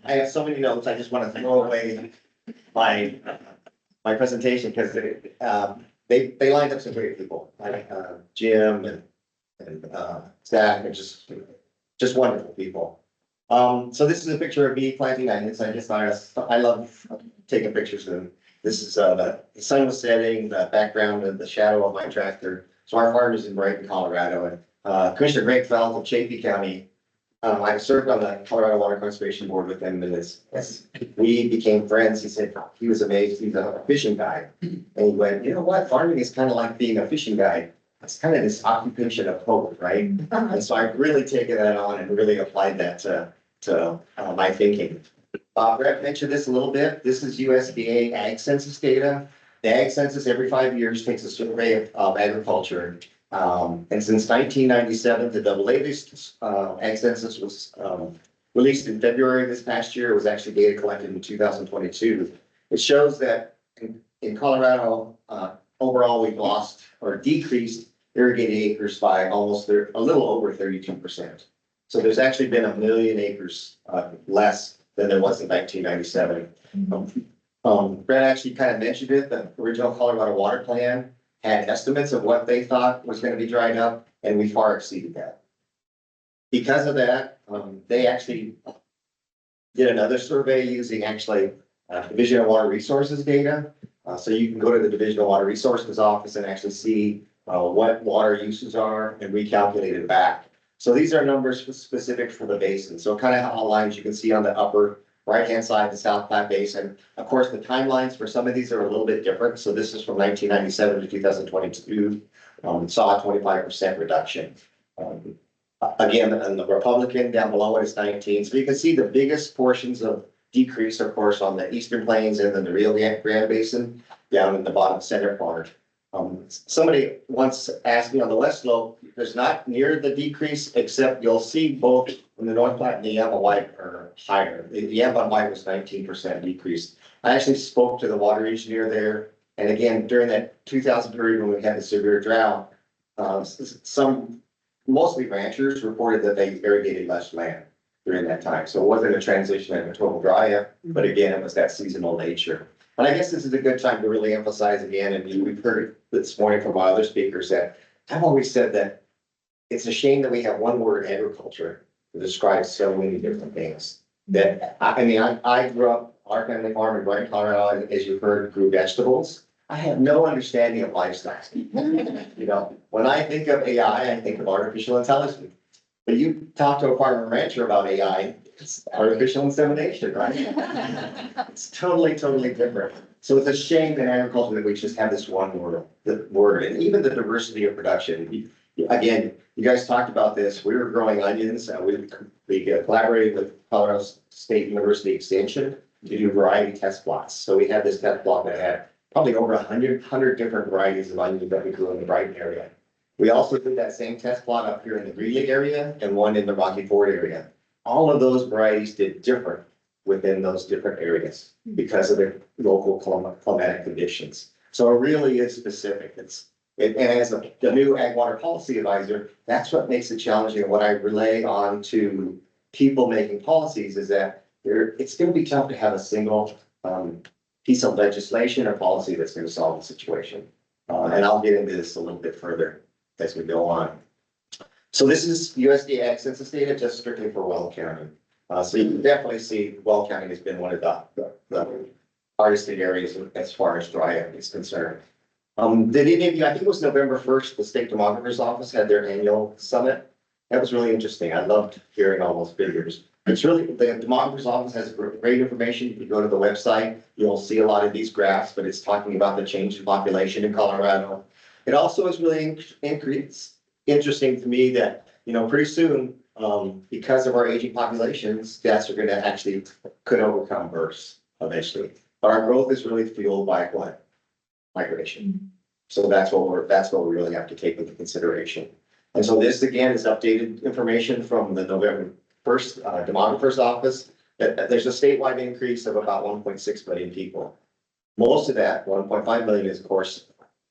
I have so many notes. I just want to throw away my presentation because they lined up some great people, like Jim and Zach, and just wonderful people. So this is a picture of me planting onions. I love taking pictures of them. This is the sun was setting, the background and the shadow of my tractor. So our farm is in Brighton, Colorado, and Commissioner Greg Feld of Chaffee County. I served on the Colorado Water Conservation Board with him, and as we became friends, he said he was amazed. He's a fishing guide, and he went, you know what, farming is kind of like being a fishing guide. It's kind of this occupation of hope, right? And so I've really taken that on and really applied that to my thinking. Brett mentioned this a little bit. This is USDA Ag Census data. The Ag Census every 5 years takes a survey of agriculture. And since 1997, the latest Ag Census was released in February this past year. It was actually data collected in 2022. It shows that in Colorado, overall, we've lost or decreased irrigated acres by a little over 32%. So there's actually been 1 million acres less than there was in 1997. Brett actually kind of mentioned it. The original Colorado Water Plan had estimates of what they thought was going to be dried up, and we far exceeded that. Because of that, they actually did another survey using Division of Water Resources data. So you can go to the Division of Water Resources office and actually see what water uses are and recalculate it back. So these are numbers specific for the basin. So kind of outlines you can see on the upper right-hand side, the South Platte Basin. Of course, the timelines for some of these are a little bit different. So this is from 1997 to 2022, saw a 25% reduction. Again, and the Republican down below it is 19. So you can see the biggest portions of decrease, of course, on the Eastern Plains and then the Rio Grande Basin down in the bottom center part. Somebody once asked me on the west slope, there's not near the decrease, except you'll see both in the North Platte and the Yampa White are higher. The Yampa White was 19% decrease. I actually spoke to the water engineer there. And again, during that 2000 period when we had the severe drought, mostly ranchers reported that they irrigated less land during that time. So it wasn't a transition and a total dry up, but again, it was that seasonal nature. And I guess this is a good time to really emphasize again, and we've heard this morning from my other speakers that I've always said that it's a shame that we have one word, agriculture, to describe so many different things. That, I grew up, our family farm in Brighton, Colorado, as you heard, grew vegetables. I have no understanding of livestock. You know, when I think of AI, I think of artificial intelligence. But you talk to a farmer rancher about AI, it's artificial insemination, right? It's totally different. So it's a shame in agriculture that we just have this one word, and even the diversity of production. Again, you guys talked about this. We were growing onions. We collaborated with Colorado State University Extension to do variety test plots. So we had this test plot that had probably over 100 different varieties of onions that we grew in the Brighton area. We also did that same test plot up here in the Greeley area and one in the Rocky Ford area. All of those varieties did different within those different areas because of their local climatic conditions. So it really is specific. And as the new Ag Water Policy Advisor, that's what makes it challenging. And what I relay on to people making policies is that it's going to be tough to have a single piece of legislation or policy that's going to solve the situation. And I'll get into this a little bit further as we go on. So this is USDA Ag Census data just strictly for Weld County. So you can definitely see Weld County has been one of the hardest hit areas as far as dry ag is concerned. Did any of you, I think it was November 1st, the state demographer's office had their annual summit. That was really interesting. I loved hearing all those figures. It's really, the demographer's office has great information. If you go to the website, you'll see a lot of these graphs, but it's talking about the change in population in Colorado. It also is really interesting to me that, you know, pretty soon, because of our aging populations, deaths are gonna actually could overcome births eventually. But our growth is really fueled by what? Migration. So that's what we really have to take into consideration. And so this again is updated information from the November 1st demographer's office. That there's a statewide increase of about 1.6 million people. Most of that, 1.5 million is of course,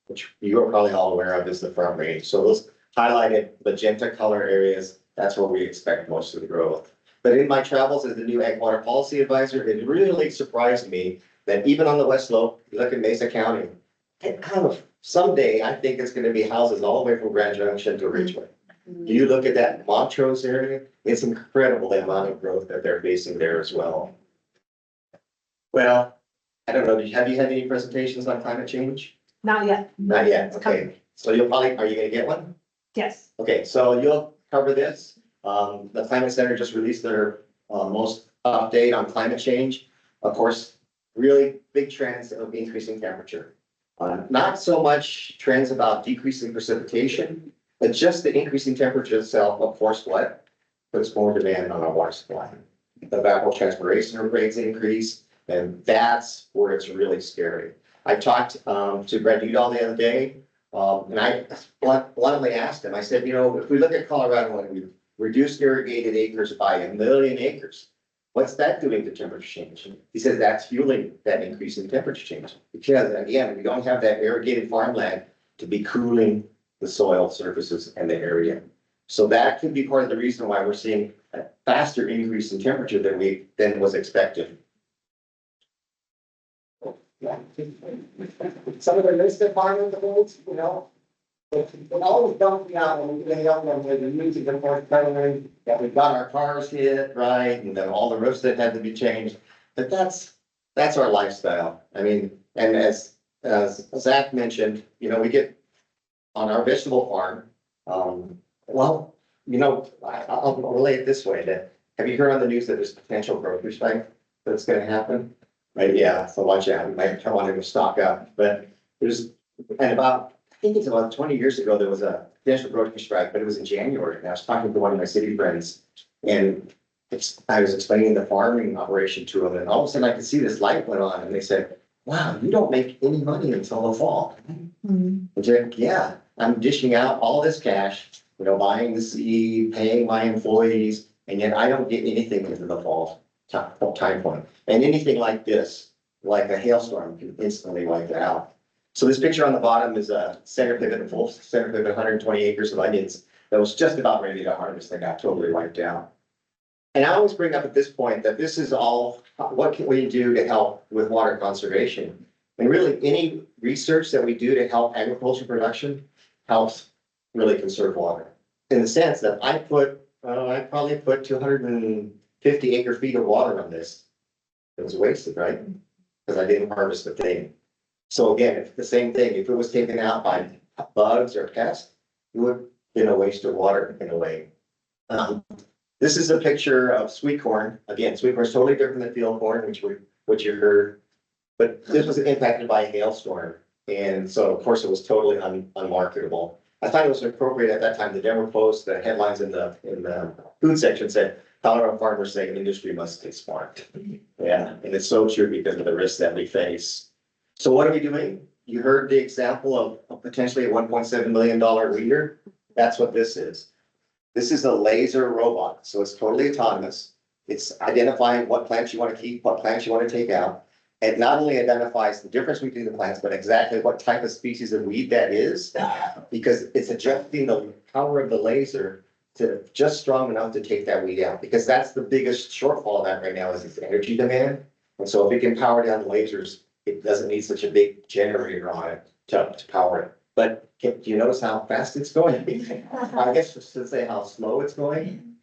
which you are probably all aware of, is the front range. So those highlighted magenta color areas, that's where we expect most of the growth. But in my travels as the new Ag Water Policy Advisor, it really surprised me that even on the West Slope, you look at Mesa County, it kind of someday I think it's gonna be houses all the way from Grand Junction to Ridgeway. You look at that Montrose area, it's incredible the amount of growth that they're facing there as well. Well, I don't know, have you had any presentations on climate change? Not yet. Not yet, It's coming. okay. So you'll probably, are you gonna get one? Yes. Okay, so you'll cover this. The Climate Center just released their most update on climate change. Of course, really big trends of increasing temperature. Not so much trends about decreasing precipitation, but just the increasing temperature itself, of course, what? Puts more demand on our water supply. The evapotranspiration rates increase, and that's where it's really scary. I talked to Brett Udall the other day, and I bluntly asked him, I said, you know, if we look at Colorado and we reduce irrigated acres by 1 million acres, what's that doing to temperature change? He says that's fueling that increase in temperature change. Because again, we don't have that irrigated farmland to be cooling the soil surfaces and the area. So that could be part of the reason why we're seeing a faster increase in temperature than was expected. Some of the listed farming goals, you know, it always dumps me out when we get young them with the music and forth pedaling, that we got our cars hit, right, and then all the roofs that had to be changed. But that's our lifestyle. I mean, and as Zach mentioned, you know, we get on our vegetable farm, well, you know, I'll relate it this way, that have you heard on the news that there's potential grocery strike that's gonna happen? Right, yeah, so watch out, you might want to stock up, but there's, and about, I think it's about 20 years ago, there was a potential grocery strike, but it was in January, and I was talking to one of my city friends, and I was explaining the farming operation to them, and all of a sudden I could see this light went on, and they said, wow, you don't make any money until the fall. And Jack, yeah, I'm dishing out all this cash, you know, buying the seed, paying my employees, and yet I don't get anything into the fall time point. And anything like this, like a hailstorm, can instantly wipe it out. So this picture on the bottom is a center pivot, full center pivot, 120 acres of onions that was just about ready to harvest. That got totally wiped out. And I always bring up at this point that this is all, what can we do to help with water conservation? And really any research that we do to help agriculture production helps really conserve water. In the sense that I probably put 250 acre feet of water on this. It was wasted, right? Because I didn't harvest the thing. So again, it's the same thing. If it was taken out by bugs or pests, it would have been a waste of water in a way. This is a picture of sweet corn. Again, sweet corn is totally different than field corn, which you heard. But this was impacted by a hailstorm. And so of course it was totally unmarketable. I thought it was appropriate at that time. The Denver Post, the headlines in the food section said, Colorado farmers say industry must get smart. Yeah, and it's so true because of the risks that we face. So what are we doing? You heard the example of potentially a $1.7 million weeder. That's what this is. This is a laser robot, so it's totally autonomous. It's identifying what plants you want to keep, what plants you want to take out. It not only identifies the difference between the plants, but exactly what type of species of weed that is, because it's adjusting the power of the laser to just strong enough to take that weed out, because that's the biggest shortfall of that right now is its energy demand. And so if it can power down the lasers, it doesn't need such a big generator on it to power it. But do you notice how fast it's going? I guess just to say how slow it's going.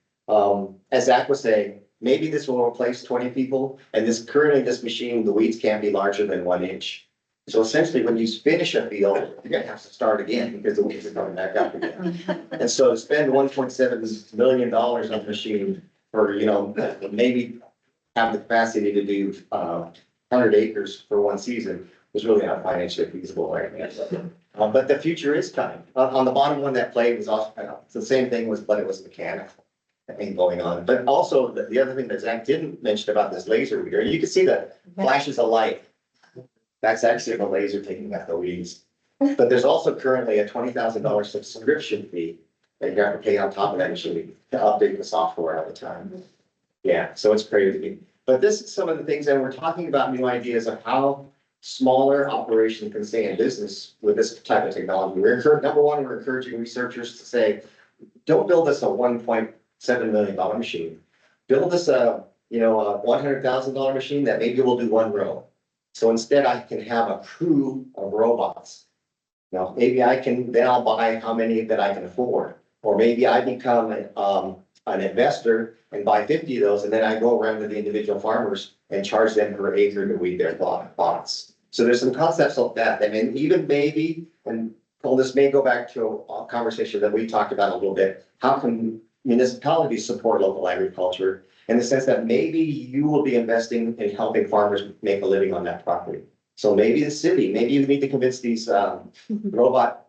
As Zach was saying, maybe this will replace 20 people, and this machine, the weeds can't be larger than 1 inch. So essentially, when you finish a field, you're gonna have to start again because the weeds are coming back up again. And so to spend $1.7 million on the machine for, maybe have the capacity to do 100 acres for one season was really not financially feasible right now. But the future is coming. On the bottom one, that blade was also, it's the same thing but it was mechanical. Thing going on, but also the other thing that Zach didn't mention about this laser weeder, you can see the flashes of light. That's actually the laser taking out the weeds. But there's also currently a $20,000 subscription fee that you have to pay on top of that machine to update the software all the time. Yeah, so it's crazy. But this is some of the things that we're talking about, new ideas of how smaller operations can stay in business with this type of technology. Number one, we're encouraging researchers to say, don't build us a $1.7 million machine. Build us a $100,000 machine that maybe will do 1 row. So instead I can have a crew of robots. Now, maybe then I'll buy how many that I can afford. Or maybe I become an investor and buy 50 of those, and then I go around to the individual farmers and charge them per acre to weed their plots. So there's some concepts like that. I mean, even maybe, and well, this may go back to a conversation that we talked about a little bit. How can municipalities support local agriculture in the sense that maybe you will be investing in helping farmers make a living on that property? So maybe the city, maybe you need to convince these robot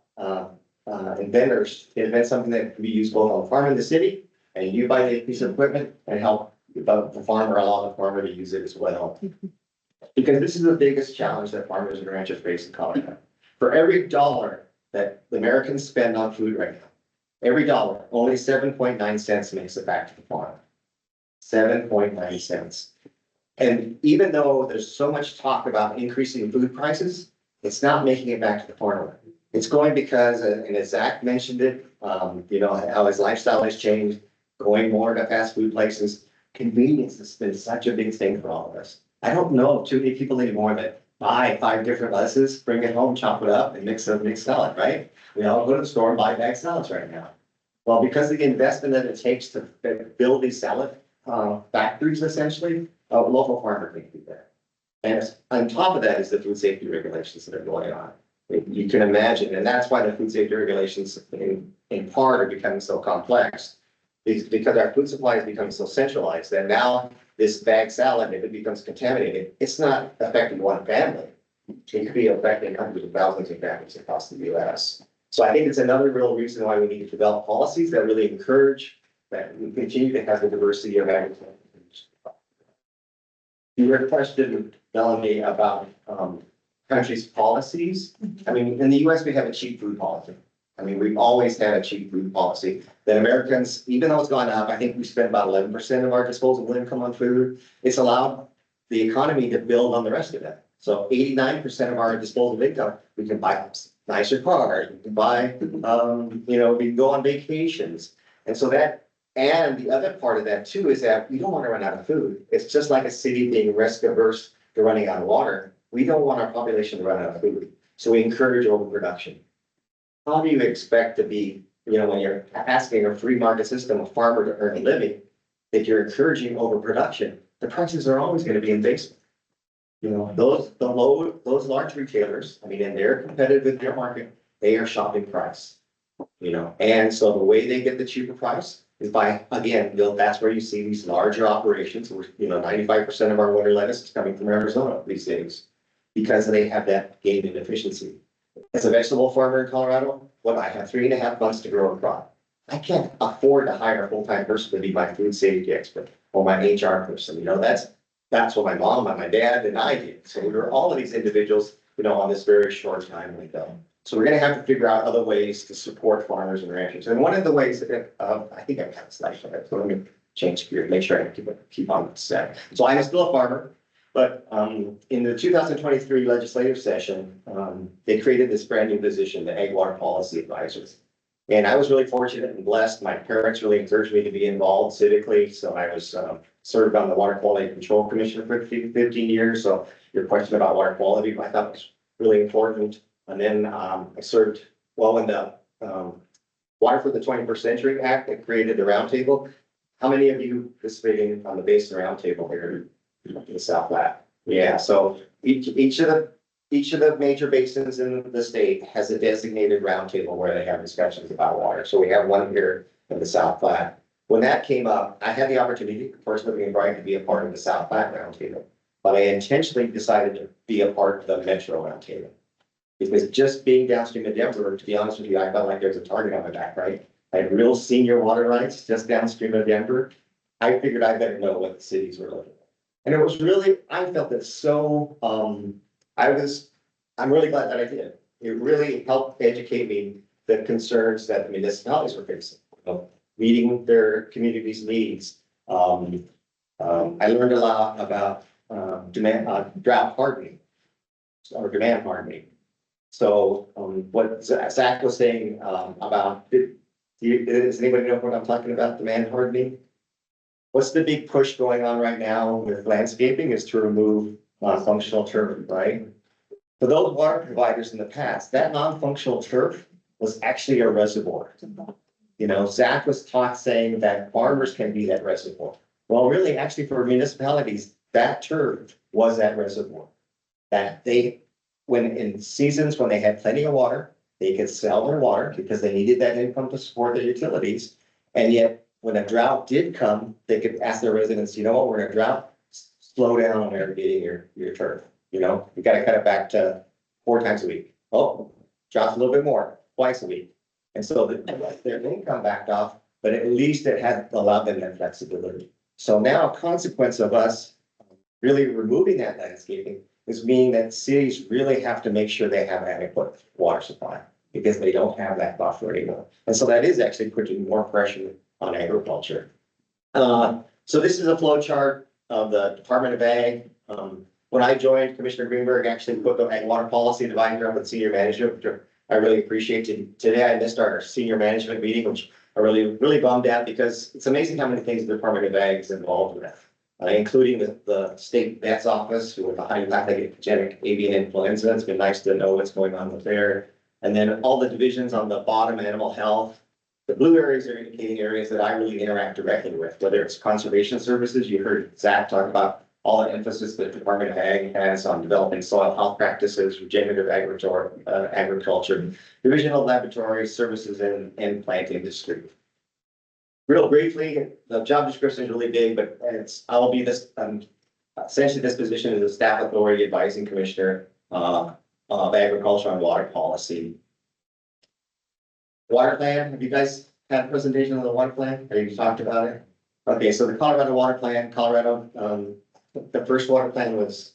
inventors to invent something that can be used both on the farm and the city, and you buy the piece of equipment and help the farmer, allow the farmer to use it as well. Because this is the biggest challenge that farmers and ranchers face in Colorado. For every dollar that the Americans spend on food right now, every dollar, only 7.9 cents makes it back to the farm. 7.9 cents. And even though there's so much talk about increasing food prices, it's not making it back to the farmer. It's going because, and as Zach mentioned it, how his lifestyle has changed, going more to fast food places. Convenience has been such a big thing for all of us. I don't know too many people anymore that buy 5 different lettuces, bring it home, chop it up, and mix salad, right? We all go to the store and buy bag salads right now. Well, because of the investment that it takes to build these salad factories, essentially, a local farmer can't do that. And on top of that is the food safety regulations that are going on. You can imagine, and that's why the food safety regulations in part are becoming so complex, because our food supply is becoming so centralized that now this bag salad, if it becomes contaminated, it's not affecting one family. It could be affecting hundreds of thousands of families across the US. So I think it's another real reason why we need to develop policies that really encourage that we continue to have the diversity of agriculture. You were questioned, Melanie, about countries' policies. I mean, in the US, we have a cheap food policy. I mean, we've always had a cheap food policy. That Americans, even though it's gone up, I think we spend about 11% of our disposable income on food. It's allowed the economy to build on the rest of it. So 89% of our disposable income, we can buy nicer cars, we can buy, we can go on vacations. And so and the other part of that too is that we don't want to run out of food. It's just like a city being risk averse to running out of water. We don't want our population to run out of food. So we encourage overproduction. How do you expect to be, when you're asking a free market system, a farmer to earn a living, if you're encouraging overproduction, the prices are always going to be invasive. Those large retailers, and they're competitive in their market, they are shopping price. And so the way they get the cheaper price is by, again, that's where you see these larger operations where, 95% of our winter lettuce is coming from Arizona these days because they have that gain in efficiency. As a vegetable farmer in Colorado, I have 3.5 months to grow a crop. I can't afford to hire a full-time person to be my food safety expert or my HR person. That's what my mom and my dad and I did. So we were all of these individuals, on this very short time window. So we're going to have to figure out other ways to support farmers and ranchers. And one of the ways that, I think I've got a slide for that. So let me change gear, make sure I keep on set. So I'm still a farmer, but in the 2023 legislative session, they created this brand new position, the Ag Water Policy Advisors. And I was really fortunate and blessed. My parents really encouraged me to be involved civically. So I was served on the Water Quality Control Commission for 15 years. So your question about water quality, I thought was really important. And then I served well, when the, Water for the 21st Century Act that created the roundtable, how many of you participating on the Basin Roundtable here in the South Platte? Yeah, so each of the major basins in the state has a designated roundtable where they have discussions about water. So we have one here in the South Platte. When that came up, I had the opportunity, of course, being invited to be a part of the South Platte Roundtable, but I intentionally decided to be a part of the Metro Roundtable. Because just being downstream of Denver, to be honest with you, I felt like there's a target on my back, right? I had real senior water rights just downstream of Denver. I figured I better know what the cities were looking at. And it was really, I felt it so, I'm really glad that I did. It really helped educate me the concerns that the municipalities were facing, meeting their community's needs. I learned a lot about drought hardening or demand hardening. So what Zach was saying about, does anybody know what I'm talking about, demand hardening? What's the big push going on right now with landscaping is to remove non-functional turf, right? For those water providers in the past, that non-functional turf was actually a reservoir. You know, Zach was taught saying that farmers can be that reservoir. Well, really, actually for municipalities, that turf was that reservoir. That they, when in seasons when they had plenty of water, they could sell their water because they needed that income to support their utilities. And yet, when a drought did come, they could ask their residents, you know what, we're in a drought, slow down on irrigating your turf. You know, you gotta cut it back to 4 times a week. Oh, drops a little bit more, twice a week. And so their income backed off, but at least it had allowed them that flexibility. So now a consequence of us really removing that landscaping is meaning that cities really have to make sure they have adequate water supply because they don't have that buffer anymore. And so that is actually putting more pressure on agriculture. So this is a flow chart of the Department of Ag. When I joined, Commissioner Greenberg actually put the ag water policy divided up with senior management, which I really appreciate. Today I missed our senior management meeting, which I really bummed out because it's amazing how many things the Department of Ag is involved with. Including the state vet's office with the high pathogenic avian influenza. It's been nice to know what's going on with there. And then all the divisions on the bottom, animal health. The blue areas are indicating areas that I really interact directly with, whether it's conservation services. You heard Zach talk about all the emphasis that the Department of Ag has on developing soil health practices, regenerative agriculture, division of laboratory services and plant industry. Real briefly, the job description is really big, but I'll be this, essentially this position is a staff authority advising commissioner of agriculture and water policy. Water plan, have you guys had a presentation on the water plan? Have you talked about it? Okay, so the Colorado water plan, the first water plan was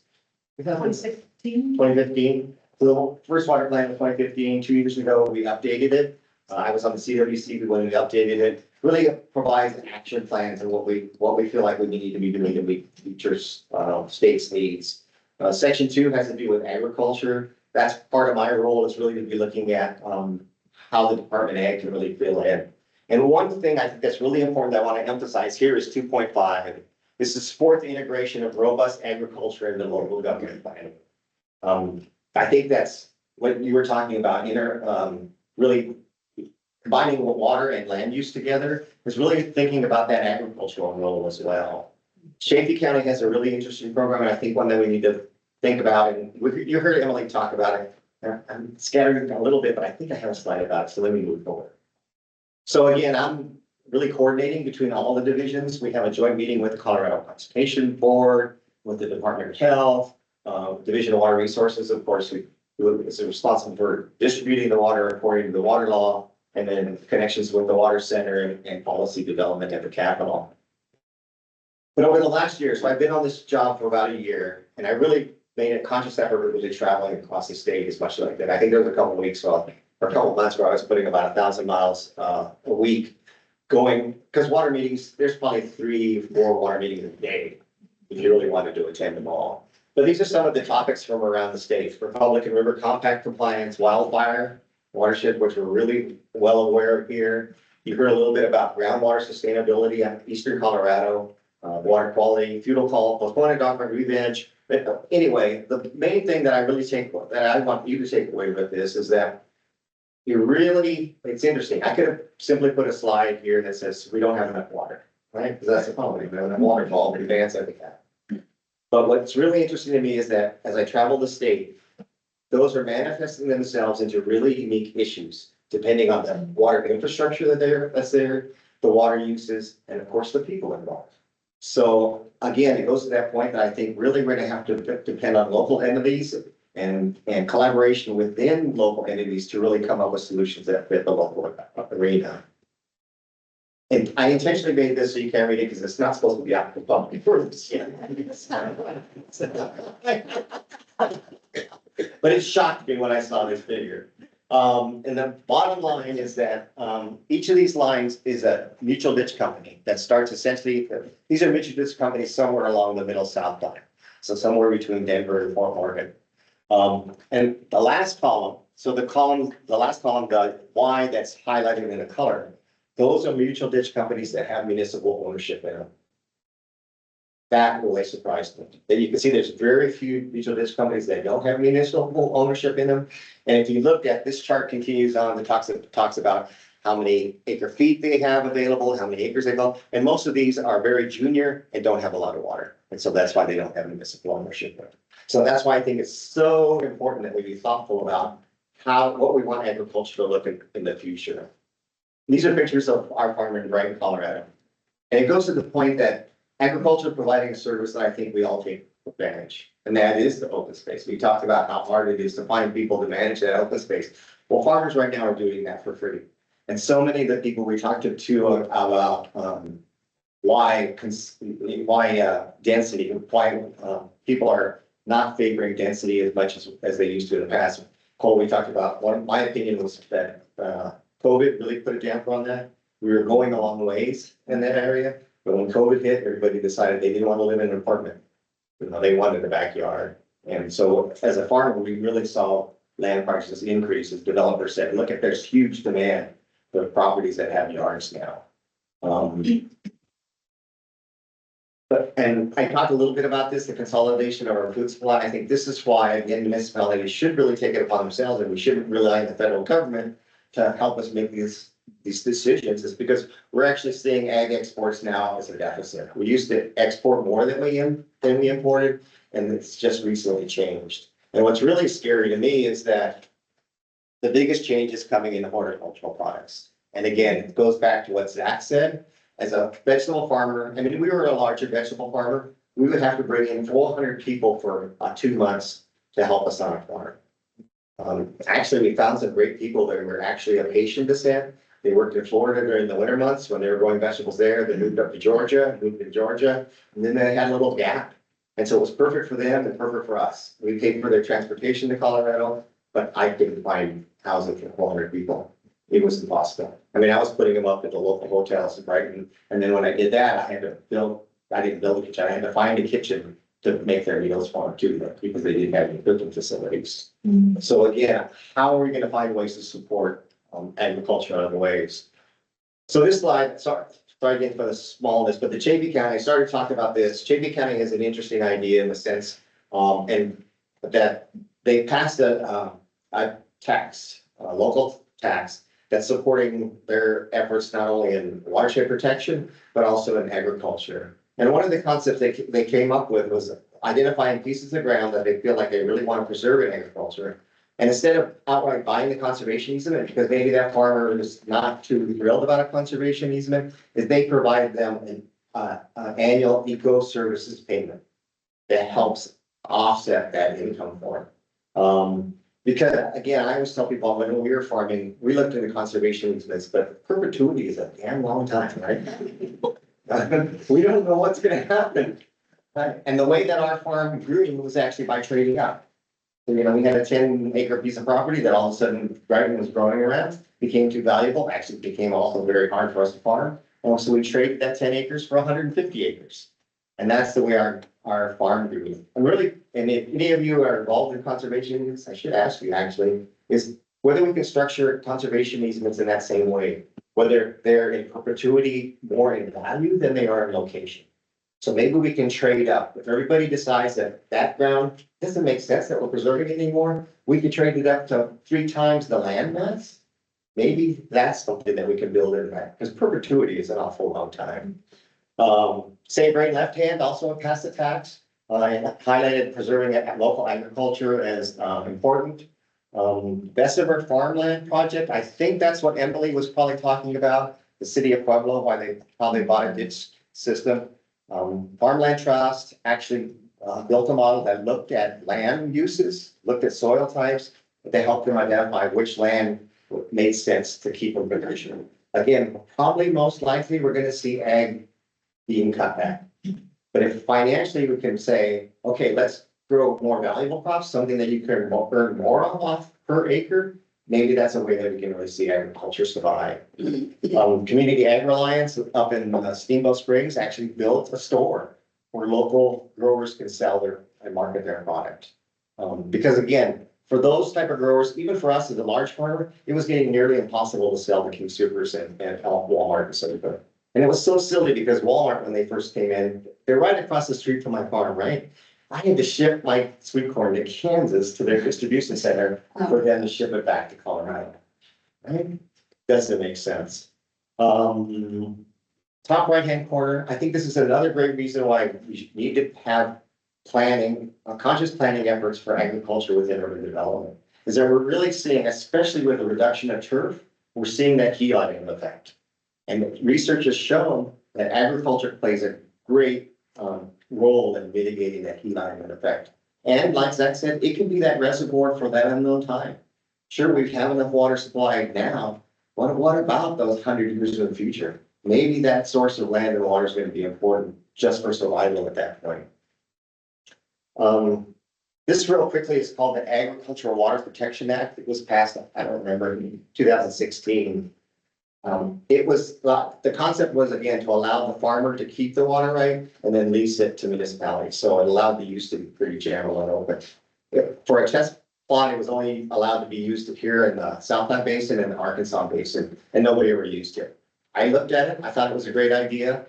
2016. 2015. So the first water plan was 2015, 2 years ago, we updated it. I was on the CWC when we updated it. Really provides action plans and what we feel like we need to be doing to meet future states' needs. Section 2 has to do with agriculture. That's part of my role is really to be looking at how the Department of Ag can really fill in. And one thing I think that's really important that I want to emphasize here is 2.5. This is support the integration of robust agriculture into local government planning. I think that's what you were talking about, really combining water and land use together is really thinking about that agricultural role as well. Chaffey County has a really interesting program, and I think one that we need to think about, and you heard Emily talk about it. I'm scattering a little bit, but I think I have a slide about it, so let me move forward. So again, I'm really coordinating between all the divisions. We have a joint meeting with the Colorado Conservation Board, with the Department of Health, Division of Water Resources, of course, is responsible for distributing the water according to the water law, and then connections with the water center and policy development at the Capitol. But over the last year, so I've been on this job for about a year, and I really made a conscious effort of really traveling across the state as much as I did. I think there was a couple of weeks, or a couple of months where I was putting about 1,000 miles a week going, because water meetings, there's probably 3-4 water meetings a day if you really wanted to attend them all. But these are some of the topics from around the state: Republic and River Compact compliance, wildfire, watershed, which we're really well aware of here. You heard a little bit about groundwater sustainability in eastern Colorado, water quality, feudal call, postponement document revenge. But anyway, the main thing that I want you to take away with this is that it's interesting. I could have simply put a slide here that says, we don't have enough water, right? Because that's the problem, we don't have enough water for all the advance that we have. But what's really interesting to me is that as I travel the state, those are manifesting themselves into really unique issues, depending on the water infrastructure that's there, the water uses, and of course, the people involved. So again, it goes to that point that I think really we're gonna have to depend on local entities and collaboration within local entities to really come up with solutions that fit the local arena. And I intentionally made this so you can't read it because it's not supposed to be out in public for this yet. But it shocked me when I saw this figure. And the bottom line is that, each of these lines is a mutual ditch company that starts essentially, these are mutual ditch companies somewhere along the middle south line. So somewhere between Denver and Fort Morgan. And the last column, the last column, the Y that's highlighted in a color, those are mutual ditch companies that have municipal ownership in them. That really surprised me. That you can see there's very few mutual ditch companies that don't have municipal ownership in them. And if you look at this chart continues on, it talks about how many acre feet they have available, how many acres they go. And most of these are very junior and don't have a lot of water. And so that's why they don't have municipal ownership. So that's why I think it's so important that we be thoughtful about what we want agriculture to look in the future. These are pictures of our farm in Brighton, Colorado. And it goes to the point that agriculture providing a service that I think we all take advantage, and that is the open space. We talked about how hard it is to find people to manage that open space. Well, farmers right now are doing that for free. And so many of the people we talked to about why density, why people are not favoring density as much as they used to in the past. Cole, we talked about, my opinion was that COVID really put a damper on that. We were going a long ways in that area, but when COVID hit, everybody decided they didn't want to live in an apartment. You know, they wanted a backyard. And so as a farmer, we really saw land prices increase as developers said, look, there's huge demand for properties that have yards now. And I talked a little bit about this, the consolidation of our food supply. I think this is why, again, municipalities should really take it upon themselves, and we shouldn't rely on the federal government to help us make these decisions, is because we're actually seeing ag exports now as a deficit. We used to export more than we imported, and it's just recently changed. And what's really scary to me is that the biggest change is coming in horticultural products. And again, it goes back to what Zach said. As a vegetable farmer, I mean, we were a larger vegetable farmer, we would have to bring in 400 people for 2 months to help us on a farm. Actually, we found some great people that were actually of Haitian descent. They worked in Florida during the winter months when they were growing vegetables there. They moved up to Georgia, and then they had a little gap. And so it was perfect for them and perfect for us. We paid for their transportation to Colorado, but I couldn't find housing for 400 people. It was impossible. I mean, I was putting them up at the local hotels in Brighton. And then when I did that, I didn't build a kitchen. I had to find a kitchen to make their meals for them too, because they didn't have any cooking facilities. So again, how are we going to find ways to support agriculture in other ways? So this slide, sorry again for the smallness, but the Chaffee County, I started talking about this. Chaffee County has an interesting idea in the sense, and that they passed a tax, a local tax, that's supporting their efforts not only in watershed protection, but also in agriculture. And one of the concepts they came up with was identifying pieces of ground that they feel like they really want to preserve in agriculture. And instead of outright buying the conservation easement, because maybe that farmer is not too thrilled about a conservation easement, is they provided them an annual eco services payment that helps offset that income for them. Because again, I always tell people when we were farming, we looked into conservation easements, but perpetuity is a damn long time, right? We don't know what's gonna happen. Right? And the way that our farm grew was actually by trading up. So, you know, we had a 10-acre piece of property that all of a sudden Brighton was growing around, became too valuable, actually became also very hard for us to farm. And so we traded that 10 acres for 150 acres. And that's the way our farm grew. And really, and if any of you are involved in conservation easements, I should ask you actually, is whether we can structure conservation easements in that same way, whether they're in perpetuity more in value than they are in location. So maybe we can trade up. If everybody decides that ground doesn't make sense that we're preserving it anymore, we could trade it up to 3 times the land mass maybe that's something that we can build in that, because perpetuity is an awful long time. Save right left hand, also a past attacks. I highlighted preserving local agriculture as important. Best ever farmland project, I think that's what Emily was probably talking about, the city of Pueblo, why they probably bought a ditch system. Farmland Trust actually built a model that looked at land uses, looked at soil types, to help them identify which land made sense to keep in production. Again, probably most likely, we're gonna see ag being cut back. But if financially we can say, okay, let's grow more valuable crops, something that you can earn more off per acre, maybe that's a way that we can really see agriculture survive. Community Ag Alliance up in Steamboat Springs actually built a store where local growers can sell their and market their product. Because again, for those type of growers, even for us as a large farmer, it was getting nearly impossible to sell to King Soopers and Walmart and so forth. And it was so silly because Walmart, when they first came in, they're right across the street from my farm, right? I had to ship my sweet corn to Kansas to their distribution center for them to ship it back to Colorado. Right? Doesn't make sense. Top right-hand corner, I think this is another great reason why we need to have planning, conscious planning efforts for agriculture within urban development. Is that we're really seeing, especially with the reduction of turf, we're seeing that heat island effect. And research has shown that agriculture plays a great role in mitigating that heat island effect. And like Zach said, it can be that reservoir for that unknown time. Sure, we have enough water supply now. What about those 100 years in the future? Maybe that source of land and water is going to be important just for survival at that point. This real quickly is called the Agricultural Water Protection Act. It was passed, I don't remember, in 2016. It was, the concept was again to allow the farmer to keep the water right and then lease it to municipalities. So it allowed the use to be pretty general and open. For a test plot, it was only allowed to be used here in the Southland Basin and the Arkansas Basin, and nobody ever used it. I looked at it, I thought it was a great idea,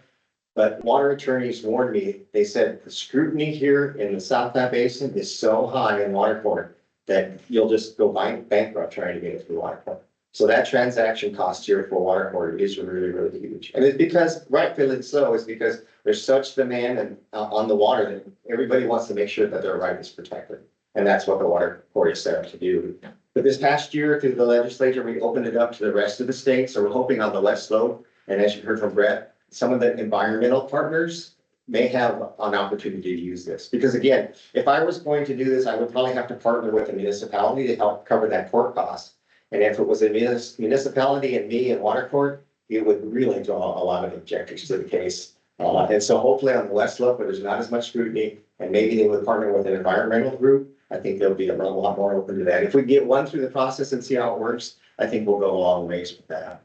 but water attorneys warned me. They said the scrutiny here in the Southland Basin is so high in water court that you'll just go bankrupt trying to get it through water court. So that transaction cost here for water court is really, really huge. And it's because, rightfully so, is because there's such demand and on the water that everybody wants to make sure that their right is protected. And that's what the water court is set up to do. But this past year through the legislature, we opened it up to the rest of the state. So we're hoping on the west slope, and as you heard from Brett, some of the environmental partners may have an opportunity to use this. Because again, if I was going to do this, I would probably have to partner with a municipality to help cover that court cost. And if it was a municipality and me and water court, it would really draw a lot of objectors to the case. And so hopefully on the west slope, where there's not as much scrutiny, and maybe they would partner with an environmental group, I think they'll be a lot more open to that. If we get one through the process and see how it works, I think we'll go a long ways with that.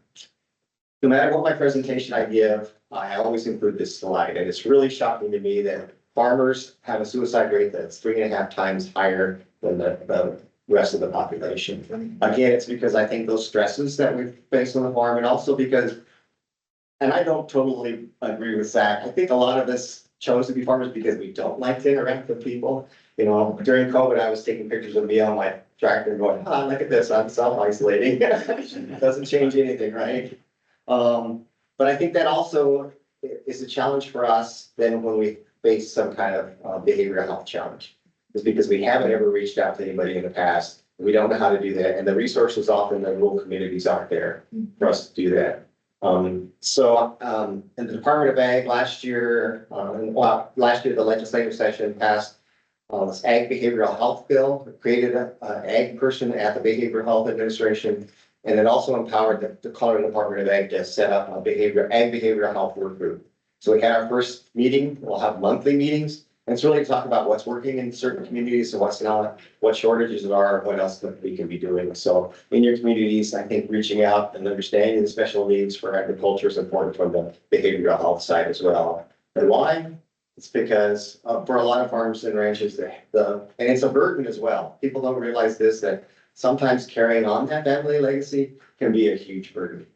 No matter what my presentation I give, I always include this slide, and it's really shocking to me that farmers have a suicide rate that's 3.5 times higher than the rest of the population. Again, it's because I think those stresses that we face on the farm, and also because, and I don't totally agree with Zach, I think a lot of us chose to be farmers because we don't like to interact with people. You know, during COVID, I was taking pictures of me on my tractor and going, look at this, I'm self-isolating. Doesn't change anything, right? But I think that also is a challenge for us then when we face some kind of behavioral health challenge. It's because we haven't ever reached out to anybody in the past. We don't know how to do that. And the resources often in the rural communities aren't there for us to do that. In the Department of Ag last year, the legislative session passed this Ag Behavioral Health Bill, created an Ag person at the Behavioral Health Administration, and it also empowered the Colorado Department of Ag to set up a Ag Behavioral Health Work Group. So we had our first meeting, we'll have monthly meetings, and it's really to talk about what's working in certain communities and what's not, what shortages there are, what else that we can be doing. So in your communities, I think reaching out and understanding the special needs for agriculture is important from the behavioral health side as well. And why? It's because for a lot of farms and ranches, and it's a burden as well. People don't realize this, that sometimes carrying on that family legacy can be a huge burden.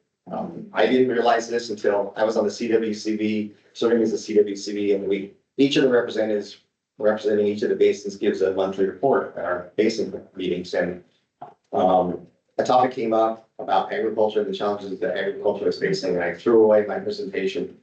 I didn't realize this until I was on the CWCB, serving as the CWCB, and each of the representatives representing each of the basins gives a monthly report at our basin meetings. And a topic came up about agriculture, the challenges that agriculture is facing, and I threw away my presentation.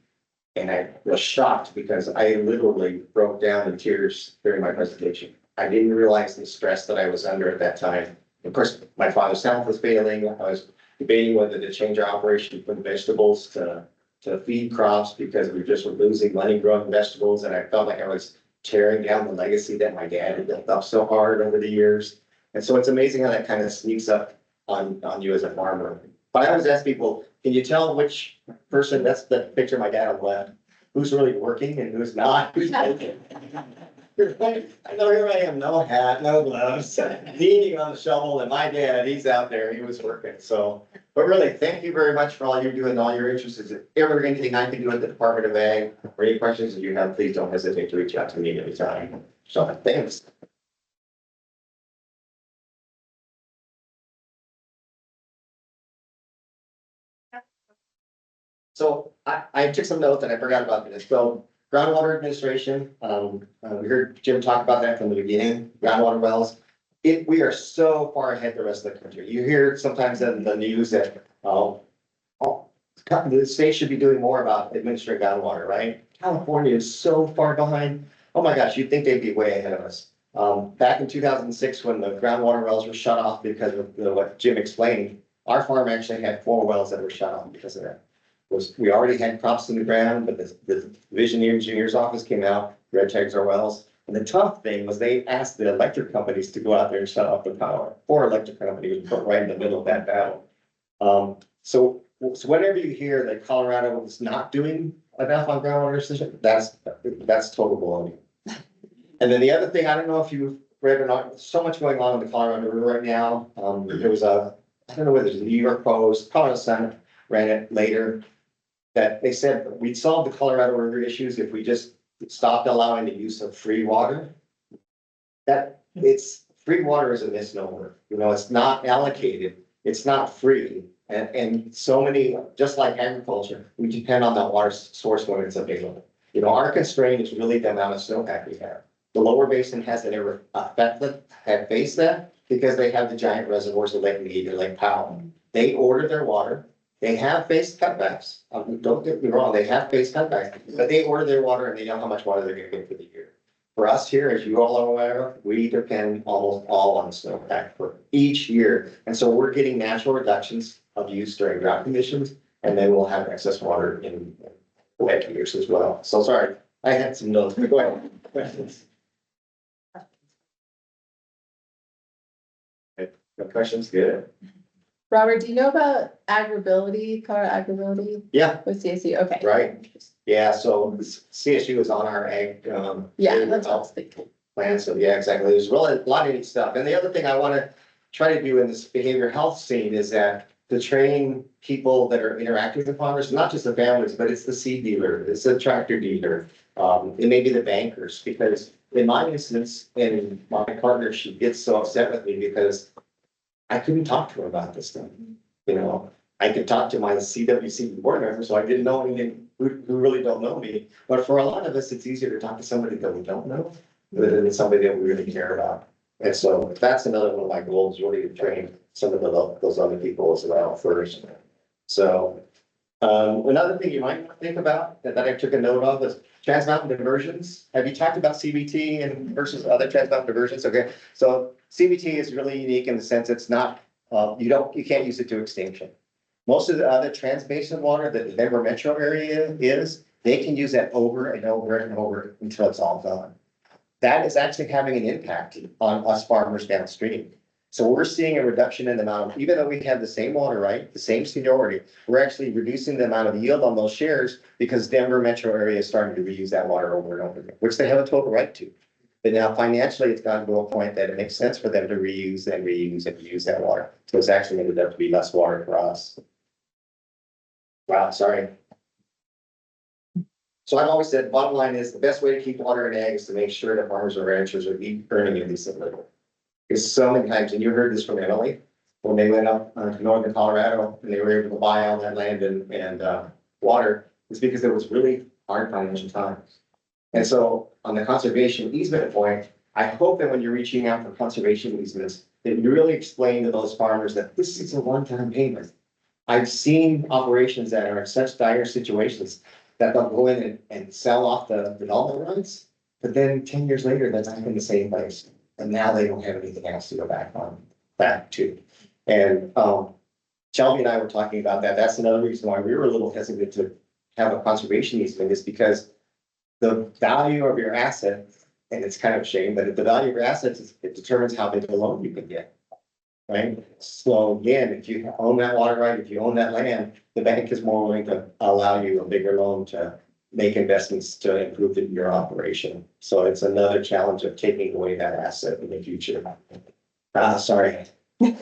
And I was shocked because I literally broke down in tears during my presentation. I didn't realize the stress that I was under at that time. Of course, my father's health was failing. I was debating whether to change our operation from vegetables to feed crops because we just were losing money growing vegetables. And I felt like I was tearing down the legacy that my dad had built up so hard over the years. And so it's amazing how that kind of sneaks up on you as a farmer. But I always ask people, can you tell which person, that's the picture of my dad on the left, who's really working and who's not? I know here I am, no hat, no gloves, leaning on the shovel, and my dad, he's out there, he was working, so. But really, thank you very much for all you're doing, all your interests. If ever anything I can do at the Department of Ag, or any questions that you have, please don't hesitate to reach out to me anytime. So, thanks. So I took some notes and I forgot about this. So groundwater administration, we heard Jim talk about that from the beginning, groundwater wells. We are so far ahead of the rest of the country. You hear sometimes in the news that, the state should be doing more about administering groundwater, right? California is so far behind. Oh my gosh, you'd think they'd be way ahead of us. Back in 2006, when the groundwater wells were shut off because of what Jim explained, our farm actually had 4 wells that were shut off because of that. We already had crops in the ground, but the division engineer's office came out, red tags our wells. And the tough thing was they asked the electric companies to go out there and shut off the power. 4 electric companies were put right in the middle of that battle. So whenever you hear that Colorado is not doing enough on groundwater system, that's total baloney. And then the other thing, I don't know if you've read or not, so much going on in the Colorado River right now. There was I don't know whether it's the New York Post, Colorado Sun ran it later, that they said we'd solve the Colorado River issues if we just stopped allowing the use of free water. That free water is a misnomer. You know, it's not allocated, it's not free. And so many, just like agriculture, we depend on that water source when it's available. You know, our constraint is really the amount of snowpack we have. The lower basin hasn't ever faced that because they have the giant reservoirs of Lake Mead and Lake Powell. They order their water. They have faced cutbacks. Don't get me wrong, they have faced cutbacks, but they order their water and they know how much water they're gonna get for the year. For us here, as you all are aware, we depend almost all on snowpack for each year. And so we're getting natural reductions of use during drought conditions, and then we'll have excess water in wet years as well. So sorry, I had some notes, but go ahead. Questions? No questions? Good. Robert, do you know about agribility, Colorado agribility Yeah, with CSU? Okay. right. Yeah, so CSU is on our ag. Yeah, that's what I was thinking. Plan, so yeah, exactly. There's really a lot of neat stuff. And the other thing I want to try to do in this behavioral health scene is that to train people that are interacting with farmers, not just the families, but it's the seed dealer, it's the tractor dealer, it may be the bankers, because in my instance, and my partner, she gets so upset with me because I couldn't talk to her about this stuff. You know, I could talk to my CWC board member, so I didn't know anything who really don't know me. But for a lot of us, it's easier to talk to somebody that we don't know than somebody that we really care about. And so that's another one of my goals, really to train some of those other people as well first. So another thing you might think about that I took a note of is Trans Mountain diversions. Have you talked about CBT and versus other Trans Mountain diversions? Okay, so CBT is really unique in the sense it's not, you can't use it to extinction. Most of the other trans basin water that the Denver metro area is, they can use that over and over and over until it's all gone. That is actually having an impact on us farmers downstream. So we're seeing a reduction in the amount of, even though we have the same water right, the same seniority, we're actually reducing the amount of yield on those shares because Denver metro area is starting to reuse that water over and over again, which they have a total right to. But now financially, it's gotten to a point that it makes sense for them to reuse and reuse and reuse that water. So it's actually ended up to be less water for us. Wow, sorry. So I've always said, bottom line is the best way to keep water in ag is to make sure that farmers and ranchers are earning at least a little. Because so many times, and you heard this from Emily, when they went up to northern Colorado and they were able to buy all that land and water, it's because it was really hard financial times. And so on the conservation easement point, I hope that when you're reaching out for conservation easements, that you really explain to those farmers that this is a one-time payment. I've seen operations that are in such dire situations that they'll go in and sell off the development rights, but then 10 years later, they're back in the same place. And now they don't have anything else to go back to. And, Shelby and I were talking about that. That's another reason why we were a little hesitant to have a conservation easement, is because the value of your asset, and it's kind of a shame, but the value of your assets, it determines how big a loan you can get. Right? So again, if you own that water right, if you own that land, the bank is more willing to allow you a bigger loan to make investments to improve your operation. So it's another challenge of taking away that asset in the future. Sorry. I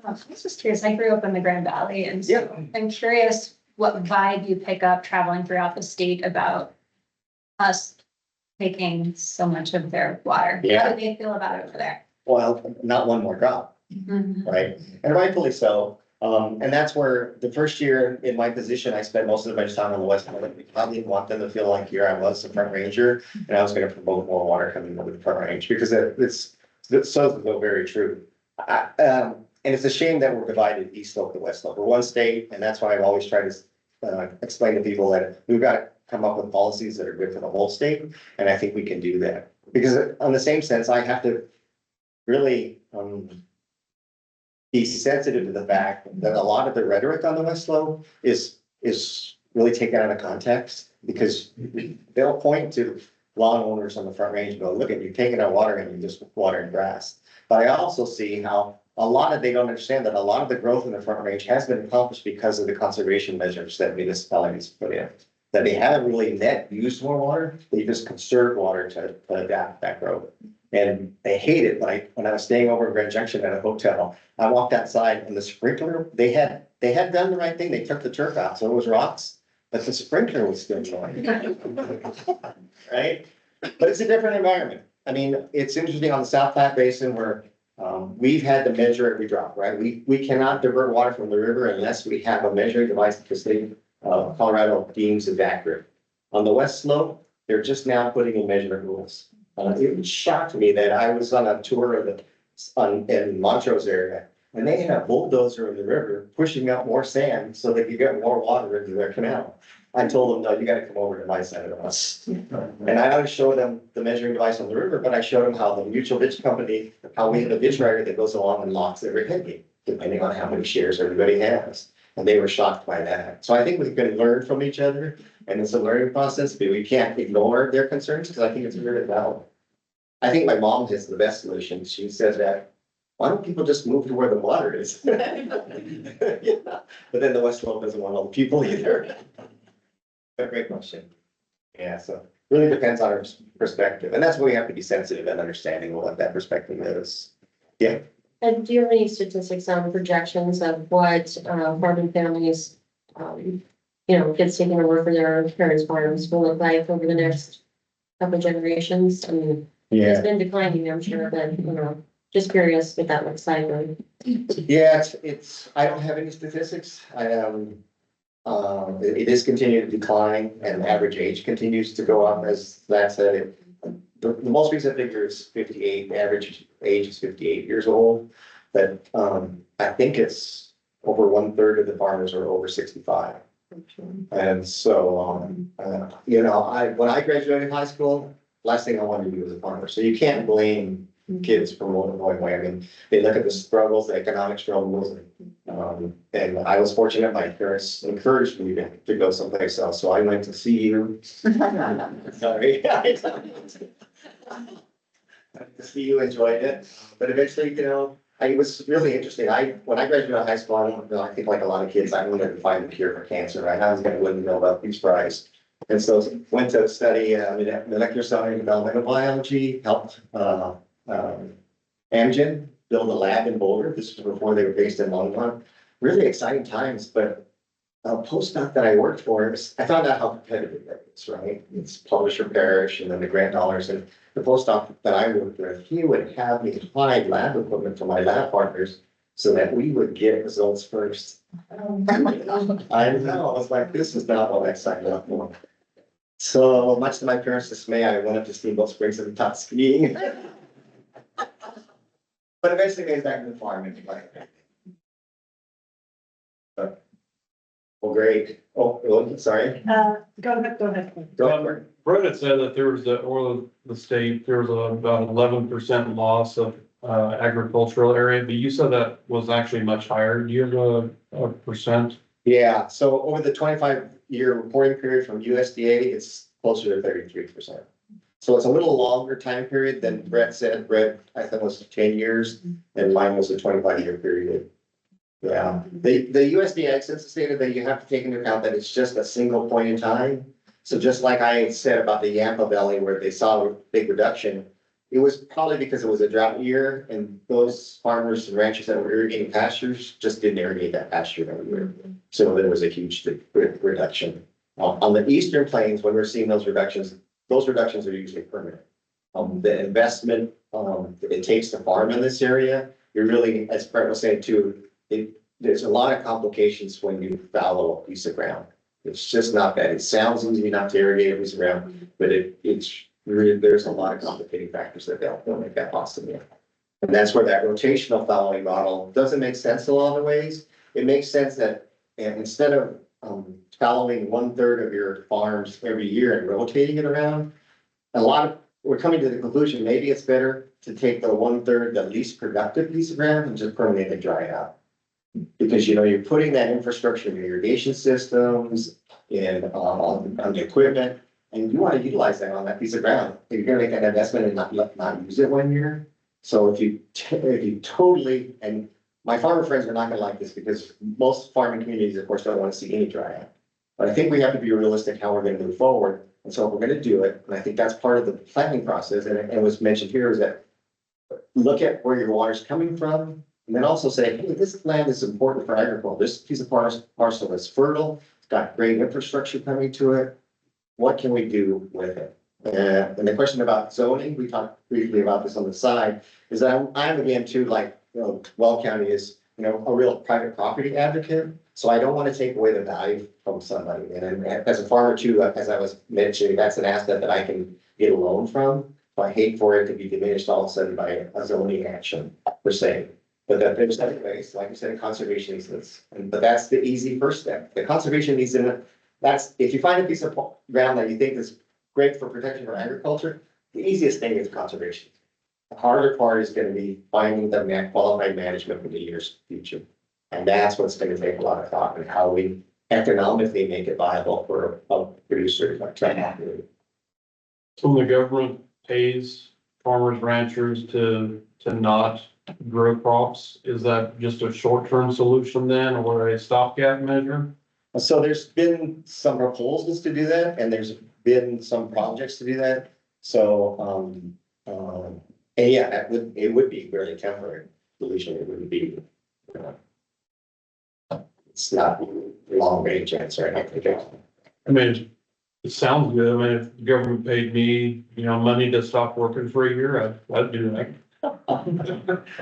was just curious, I grew up in the Grand Valley, and so Yeah. I'm curious what vibe you pick up traveling throughout the state about us taking so much of their water. How Yeah. do they feel about it over there? Well, not one more drop, right? And rightfully so. And that's where the first year in my position, I spent most of my time on the west. I didn't want them to feel like here I was the front ranger, and I was gonna promote more water coming over the front range, because it's so very true. And it's a shame that we're divided east slope to west slope. We're one state, and that's why I've always tried to explain to people that we've got to come up with policies that are good for the whole state, and I think we can do that. Because on the same sense, I have to really be sensitive to the fact that a lot of the rhetoric on the west slope is really taken out of context, because they'll point to lawn owners on the front range and go, look at you taking our water and you just watering grass. But I also see how they don't understand that a lot of the growth in the front range has been accomplished because of the conservation measures that municipalities put in. That they haven't really net used more water, they just conserve water to adapt that growth. And they hate it. Like when I was staying over in Grand Junction at a hotel, I walked outside and the sprinkler, they had done the right thing. They took the turf out, so it was rocks, but the sprinkler was still going. Right? But it's a different environment. I mean, it's interesting on the South Platte Basin where we've had to measure every drop, right? We cannot divert water from the river unless we have a measuring device that the state of Colorado deems is accurate. On the west slope, they're just now putting in measurement rules. It shocked me that I was on a tour of in Montrose area, and they had a bulldozer in the river pushing up more sand so they could get more water into their canal. I told them, no, you gotta come over to my side of us. And I always showed them the measuring device on the river, but I showed them how the mutual ditch company, how we have a ditch rider that goes along and locks every head gate, depending on how many shares everybody has. And they were shocked by that. So I think we can learn from each other, and it's a learning process, but we can't ignore their concerns, because I think it's very valid. I think my mom has the best solution. She says that, why don't people just move to where the water is? Yeah. But then the West Slope doesn't want all the people either. A great question. Yeah, so really depends on our perspective, and that's where we have to be sensitive and understanding of what that perspective is. Yeah. And do you have any statistics on projections of what farming families, kids taking over for their parents' farms will look like over the next couple generations? I mean, it's been declining, I'm sure, but just curious what that looks like. Yeah, it's, I don't have any statistics. It is continuing to decline, and the average age continues to go up, as that said. The most recent figure is 58, the average age is 58 years old, but I think it's over 1/3 of the farmers are over 65. And so, when I graduated high school, last thing I wanted to do was a farmer, so you can't blame kids for going away. I mean, they look at the struggles, the economic struggles, and I was fortunate, my parents encouraged me to go someplace else, so I went to CU. Sorry. CU enjoyed it, but eventually, it was really interesting. When I graduated high school, I think like a lot of kids, I wanted to find the cure for cancer, right? I was gonna win the Nobel Peace Prize. And so went to study molecular cellular and developmental biology, helped Amgen build a lab in Boulder. This was before they were based in Longmont. Really exciting times, but a postdoc that I worked for, I found out how competitive that is, right? It's publish or perish, and then the grant dollars. And the postdoc that I worked with, he would have me hide lab equipment for my lab partners so that we would get results first. I know, I was like, this is not what I signed up for. So much to my parents' dismay, I went up to Steamboat Springs and taught skiing. But eventually it goes back to the farm and like. Well, great. Oh, sorry. Go ahead. Go for it. Brett had said that there was the state, there was about 11% loss of agricultural area, but you said that was actually much higher. Do you have a percent? Yeah, so over the 25-year reporting period from USDA, it's closer to 33%. So it's a little longer time period than Brett said. Brett, I think was 10 years, and mine was a 25-year period. Yeah, the USDA census data that you have to take into account that it's just a single point in time. So just like I said about the Yampa Valley where they saw a big reduction, it was probably because it was a drought year and those farmers and ranchers that were irrigating pastures just didn't irrigate that pasture every year. So there was a huge reduction. On the eastern plains, when we're seeing those reductions are usually permanent. The investment it takes to farm in this area, you're really, as Brett was saying too, there's a lot of complications when you fallow a piece of ground. It's just not bad. It sounds easy not to irrigate a piece of ground, but it's really, there's a lot of complicating factors that don't make that possible. And that's where that rotational fallowing model doesn't make sense in a lot of ways. It makes sense that instead of fallowing 1/3 of your farms every year and rotating it around, we're coming to the conclusion, maybe it's better to take the 1/3, the least productive piece of ground and just permanently dry it out. Because, you're putting that infrastructure in your irrigation systems and on the equipment, and you want to utilize that on that piece of ground. If you're gonna make that investment and not use it 1 year. So if you totally, and my farmer friends are not gonna like this because most farming communities, of course, don't want to see any dry out. But I think we have to be realistic how we're gonna move forward. And so if we're gonna do it, and I think that's part of the planning process, and it was mentioned here, is that look at where your water's coming from, and then also say, hey, this land is important for agriculture. This piece of parcel is fertile, it's got great infrastructure coming to it. What can we do with it? And the question about zoning, we talked briefly about this on the side, is that I'm again too, like, Weld County is, a real private property advocate. So I don't want to take away the value from somebody. And as a farmer too, as I was mentioning, that's an asset that I can get a loan from. So I hate for it to be diminished all of a sudden by a zoning action per se. But there's other ways, like you said, conservation easements. But that's the easy first step. The conservation easement, that's, if you find a piece of ground that you think is great for protection for agriculture, the easiest thing is conservation. The harder part is gonna be finding the qualified management for the years future. And that's what's gonna take a lot of thought and how we economically make it viable for a producer like that. So when the government pays farmers, ranchers to not grow crops, is that just a short-term solution then, or a stopgap measure? So there's been some proposals to do that, and there's been some projects to do that. So, and yeah, it would be very temporary solution. It wouldn't be, it's not long range answer. I think. I mean, it sounds good. I mean, if the government paid me, money to stop working for a year, I'd do that.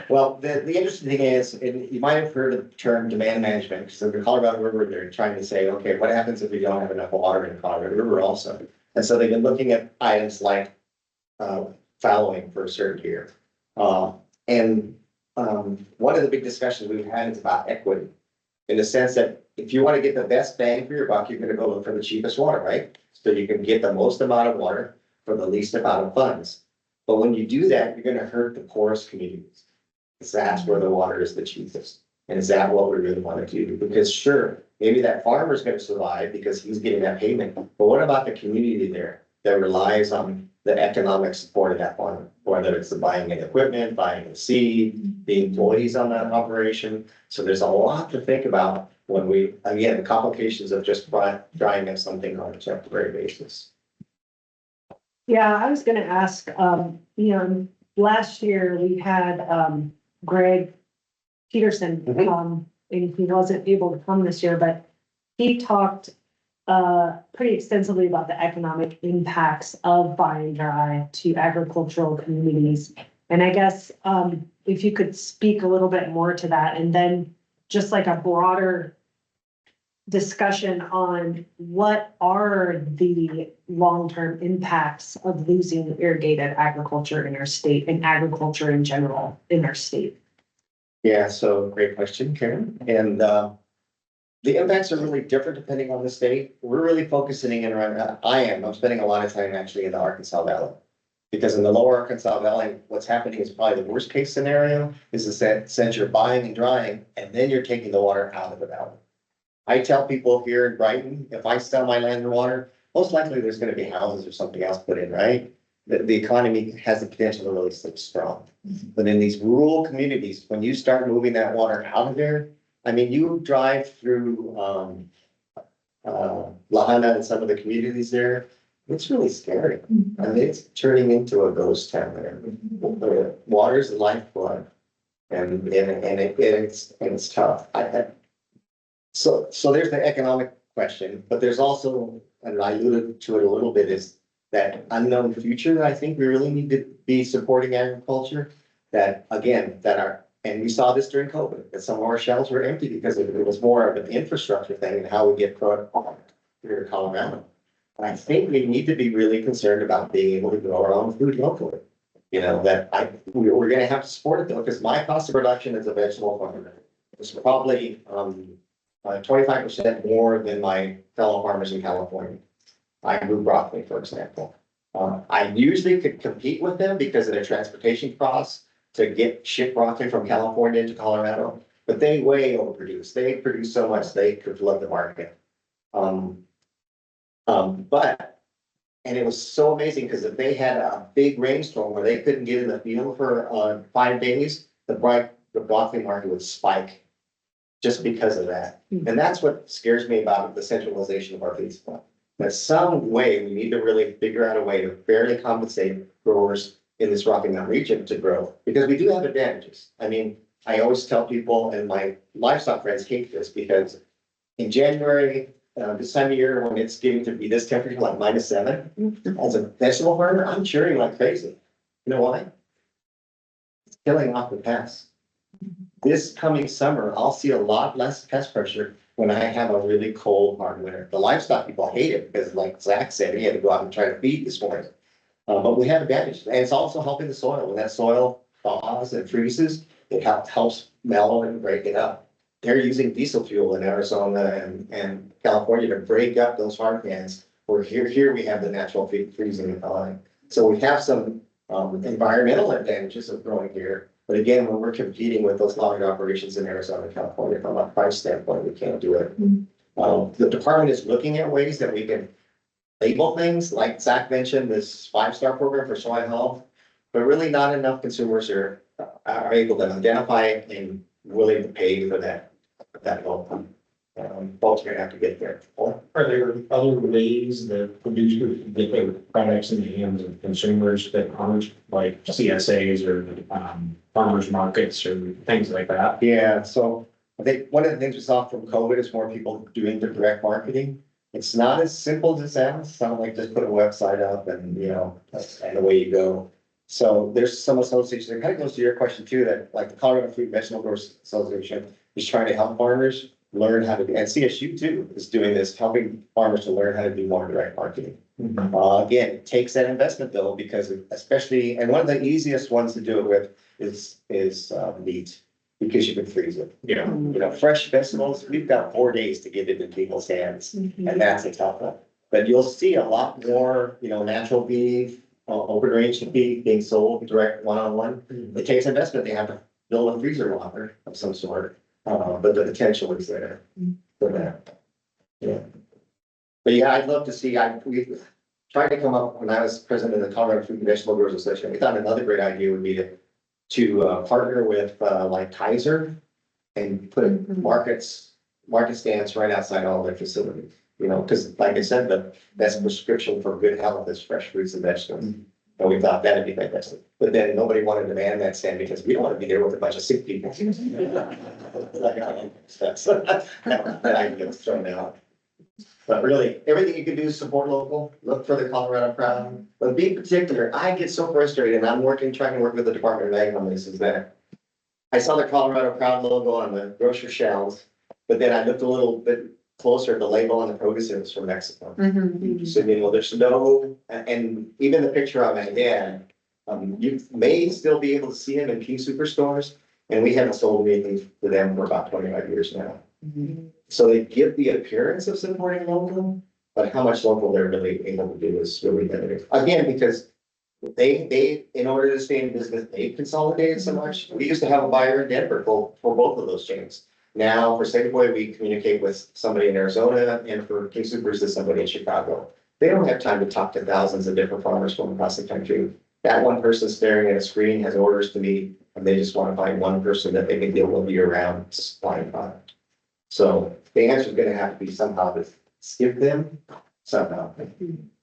Well, the interesting thing is, and you might have heard the term demand management. So the Colorado River, they're trying to say, okay, what happens if we don't have enough water in the Colorado River also? And so they've been looking at items like fallowing for a certain year. And one of the big discussions we've had is about equity. In the sense that if you want to get the best bang for your buck, you're going to go look for the cheapest water, right? So you can get the most amount of water for the least amount of funds. But when you do that, you're going to hurt the poorest communities. Because that's where the water is the cheapest. And is that what we really want to do? Because sure, maybe that farmer is going to survive because he's getting that payment. But what about the community there that relies on the economic support of that farmer? Whether it's the buying of equipment, buying the seed, the employees on that operation. So there's a lot to think about when we, again, the complications of just drying up something on a temporary basis. Yeah, I was gonna ask, last year we had, Greg Peterson, and he wasn't able to come this year, but he talked, pretty extensively about the economic impacts of buy and dry to agricultural communities. And I guess, if you could speak a little bit more to that, and then just like a broader discussion on what are the long-term impacts of losing irrigated agriculture in our state and agriculture in general in our state. Yeah, so great question, Karen. And the impacts are really different depending on the state. We're really focusing in around, I'm spending a lot of time actually in the Arkansas Valley. Because in the lower Arkansas Valley, what's happening is probably the worst case scenario is that since you're buying and drying, and then you're taking the water out of the valley. I tell people here in Brighton, if I sell my land and water, most likely there's gonna be houses or something else put in, right? The economy has the potential to really stay strong. But in these rural communities, when you start moving that water out of there, I mean, you drive through, Lahaina and some of the communities there, it's really scary. I mean, it's turning into a ghost town there. The water's the lifeblood. And it's tough. So there's the economic question, but there's also, and I alluded to it a little bit, is that unknown future that I think we really need to be supporting agriculture. That again, and we saw this during COVID, that some of our shelves were empty because it was more of an infrastructure thing and how we get product here in Colorado. And I think we need to be really concerned about being able to grow our own food locally. You know, we're gonna have to support it though, because my cost of production as a vegetable farmer is probably 25% more than my fellow farmers in California. I grew broccoli, for example. I usually could compete with them because of their transportation costs to ship broccoli from California into Colorado, but they way overproduce. They produce so much they could flood the market. And it was so amazing because if they had a big rainstorm where they couldn't get in the field for 5 days, the broccoli market would spike just because of that. And that's what scares me about the centralization of our food supply. That some way we need to really figure out a way to fairly compensate growers in this Rocky Mountain region to grow, because we do have advantages. I mean, I always tell people, and my livestock friends hate this, because in January, this time of year, when it's getting to be this temperature, like -7, as a vegetable farmer, I'm cheering like crazy. You know why? It's killing off the pests. This coming summer, I'll see a lot less pest pressure when I have a really cold, hard winter. The livestock people hate it because, like Zach said, he had to go out and try to feed this morning. But we have advantage, and it's also helping the soil. When that soil thaws and freezes, it helps mellow and break it up. They're using diesel fuel in Arizona and California to break up those hard pans. Where here we have the natural freezing and thawing. So we have some environmental advantages of growing here. But again, when we're competing with those large operations in Arizona and California, from a price standpoint, we can't do it. The department is looking at ways that we can label things, like Zach mentioned, this 5-star program for soil health, but really not enough consumers are able to identify it and willing to pay for that help. Folks are gonna have to get there. Are there other ways that producers can get their products in the hands of consumers that aren't like CSAs or farmers markets or things like that? Yeah, so I think one of the things we saw from COVID is more people doing the direct marketing. It's not as simple as it sounds. It's not like just put a website up and, and away you go. So there's some associations, it kind of goes to your question too, that like the Colorado Fruit and Vegetable Growers Association is trying to help farmers learn how to, and CSU too is doing this, helping farmers to learn how to do more direct marketing. Again, it takes that investment though, because especially, and one of the easiest ones to do it with is meat, because you can freeze it. Yeah. Fresh vegetables, we've got 4 days to get it in people's hands, and that's a tough one. But you'll see a lot more, natural beef, open range beef being sold direct one-on-one. It takes investment. They have to build a freezer locker of some sort, but the potential is there for that. Yeah. But yeah, I'd love to see, we tried to come up, when I was president of the Colorado Fruit and Vegetable Growers Association, we thought another great idea would be to partner with like Kaiser and put market stands right outside all their facilities. Because like I said, the best prescription for good health is fresh fruits and vegetables. And we thought that'd be fantastic. But then nobody wanted to man that stand because we don't want to be there with a bunch of sick people. That idea was thrown out. But really, everything you can do is support local, look for the Colorado Crown. But be particular, I get so frustrated, and I'm trying to work with the Department of Ag on this, is that I saw the Colorado Crown logo on the grocery shelves, but then I looked a little bit closer, the label on the produce is from Mexico. Mhm. So, you know, there's no, and even the picture of my dad, you may still be able to see him in King Superstores. And we haven't sold anything to them for about 25 years now. So they give the appearance of supporting local, but how much local they're really able to do is really limited. Again, because they, in order to stay in business, they consolidated so much. We used to have a buyer in Denver for both of those chains. Now for Safeway, we communicate with somebody in Arizona, and for King Supers, is somebody in Chicago. They don't have time to talk to thousands of different farmers from across the country. That one person staring at a screen has orders to meet, and they just want to find one person that they can deal with year round supplying product. So the answer is gonna have to be somehow to skip them somehow.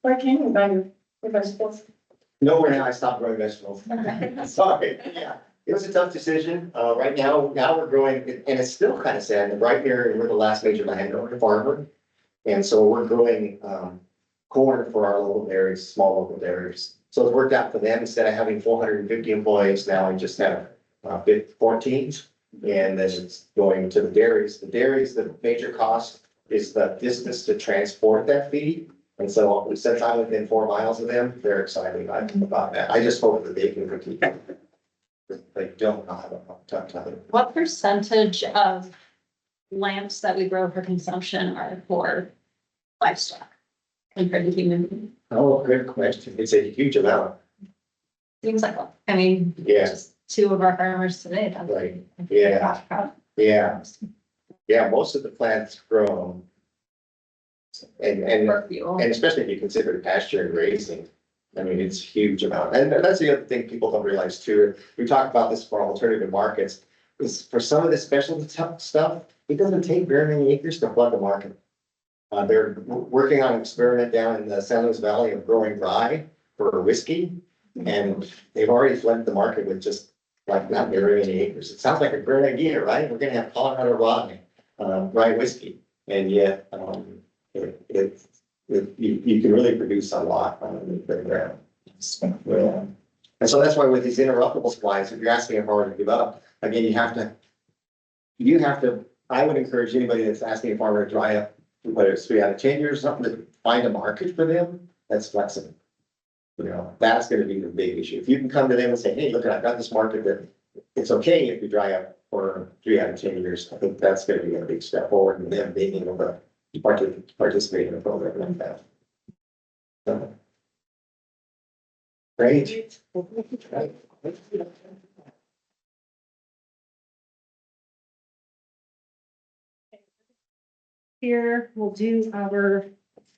Why can't you buy your vegetables? Nowhere now, I stopped growing vegetables. Sorry, yeah, it was a tough decision. Right now we're growing, and it's still kind of sad, right here, we're the last major landowner farmer. And so we're growing, corn for our local dairies, small local dairies. So it's worked out for them. Instead of having 450 employees, now I just have 14. And then it's going to the dairies. The dairies, the major cost is the distance to transport that feed. And so since I'm within 4 miles of them, they're excited about that. I just hope that they can compete. They don't have a tough time. What percentage of lamps that we grow for consumption are for livestock compared to human? Oh, good question. It's a huge amount. Seems like, I mean, Yeah, just 2 of our farmers today. That's right. Yeah, yeah. Yeah, most of the plants grow. And For fuel. And especially if you consider pasture and grazing, I mean, it's a huge amount. And that's the other thing people don't realize too. We talk about this for alternative markets, is for some of the specialty stuff, it doesn't take very many acres to flood the market. They're working on an experiment down in the San Luis Valley of growing rye for whiskey. And they've already flooded the market with just like not very many acres. It sounds like a great idea, right? We're gonna have Colorado rye whiskey. And yet, you can really produce a lot on the ground. Yeah. And so that's why with these interruptible supplies, if you're asking a farmer to give up, again, you have to, I would encourage anybody that's asking a farmer to dry up, whether it's 3 out of 10 years or something, to find a market for them that's flexible. You know, that's gonna be the big issue. If you can come to them and say, hey, look, I've got this market that it's okay if you dry up for 3 out of 10 years, I think that's gonna be a big step forward in them being able to participate in a program like that. So. Great. Here, we'll do our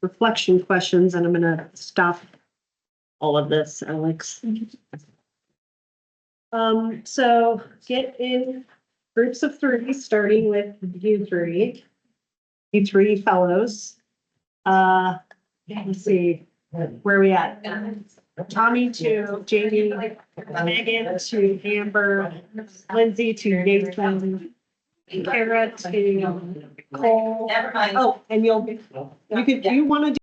reflection questions, and I'm gonna stop all of this, Alex. So get in groups of 3, starting with you 3. You 3 fellows. Let's see, where are we at? Tommy to Jamie, Megan to Amber, Lindsay to Nathan, Kara to Cole. Never mind. Oh, and you want to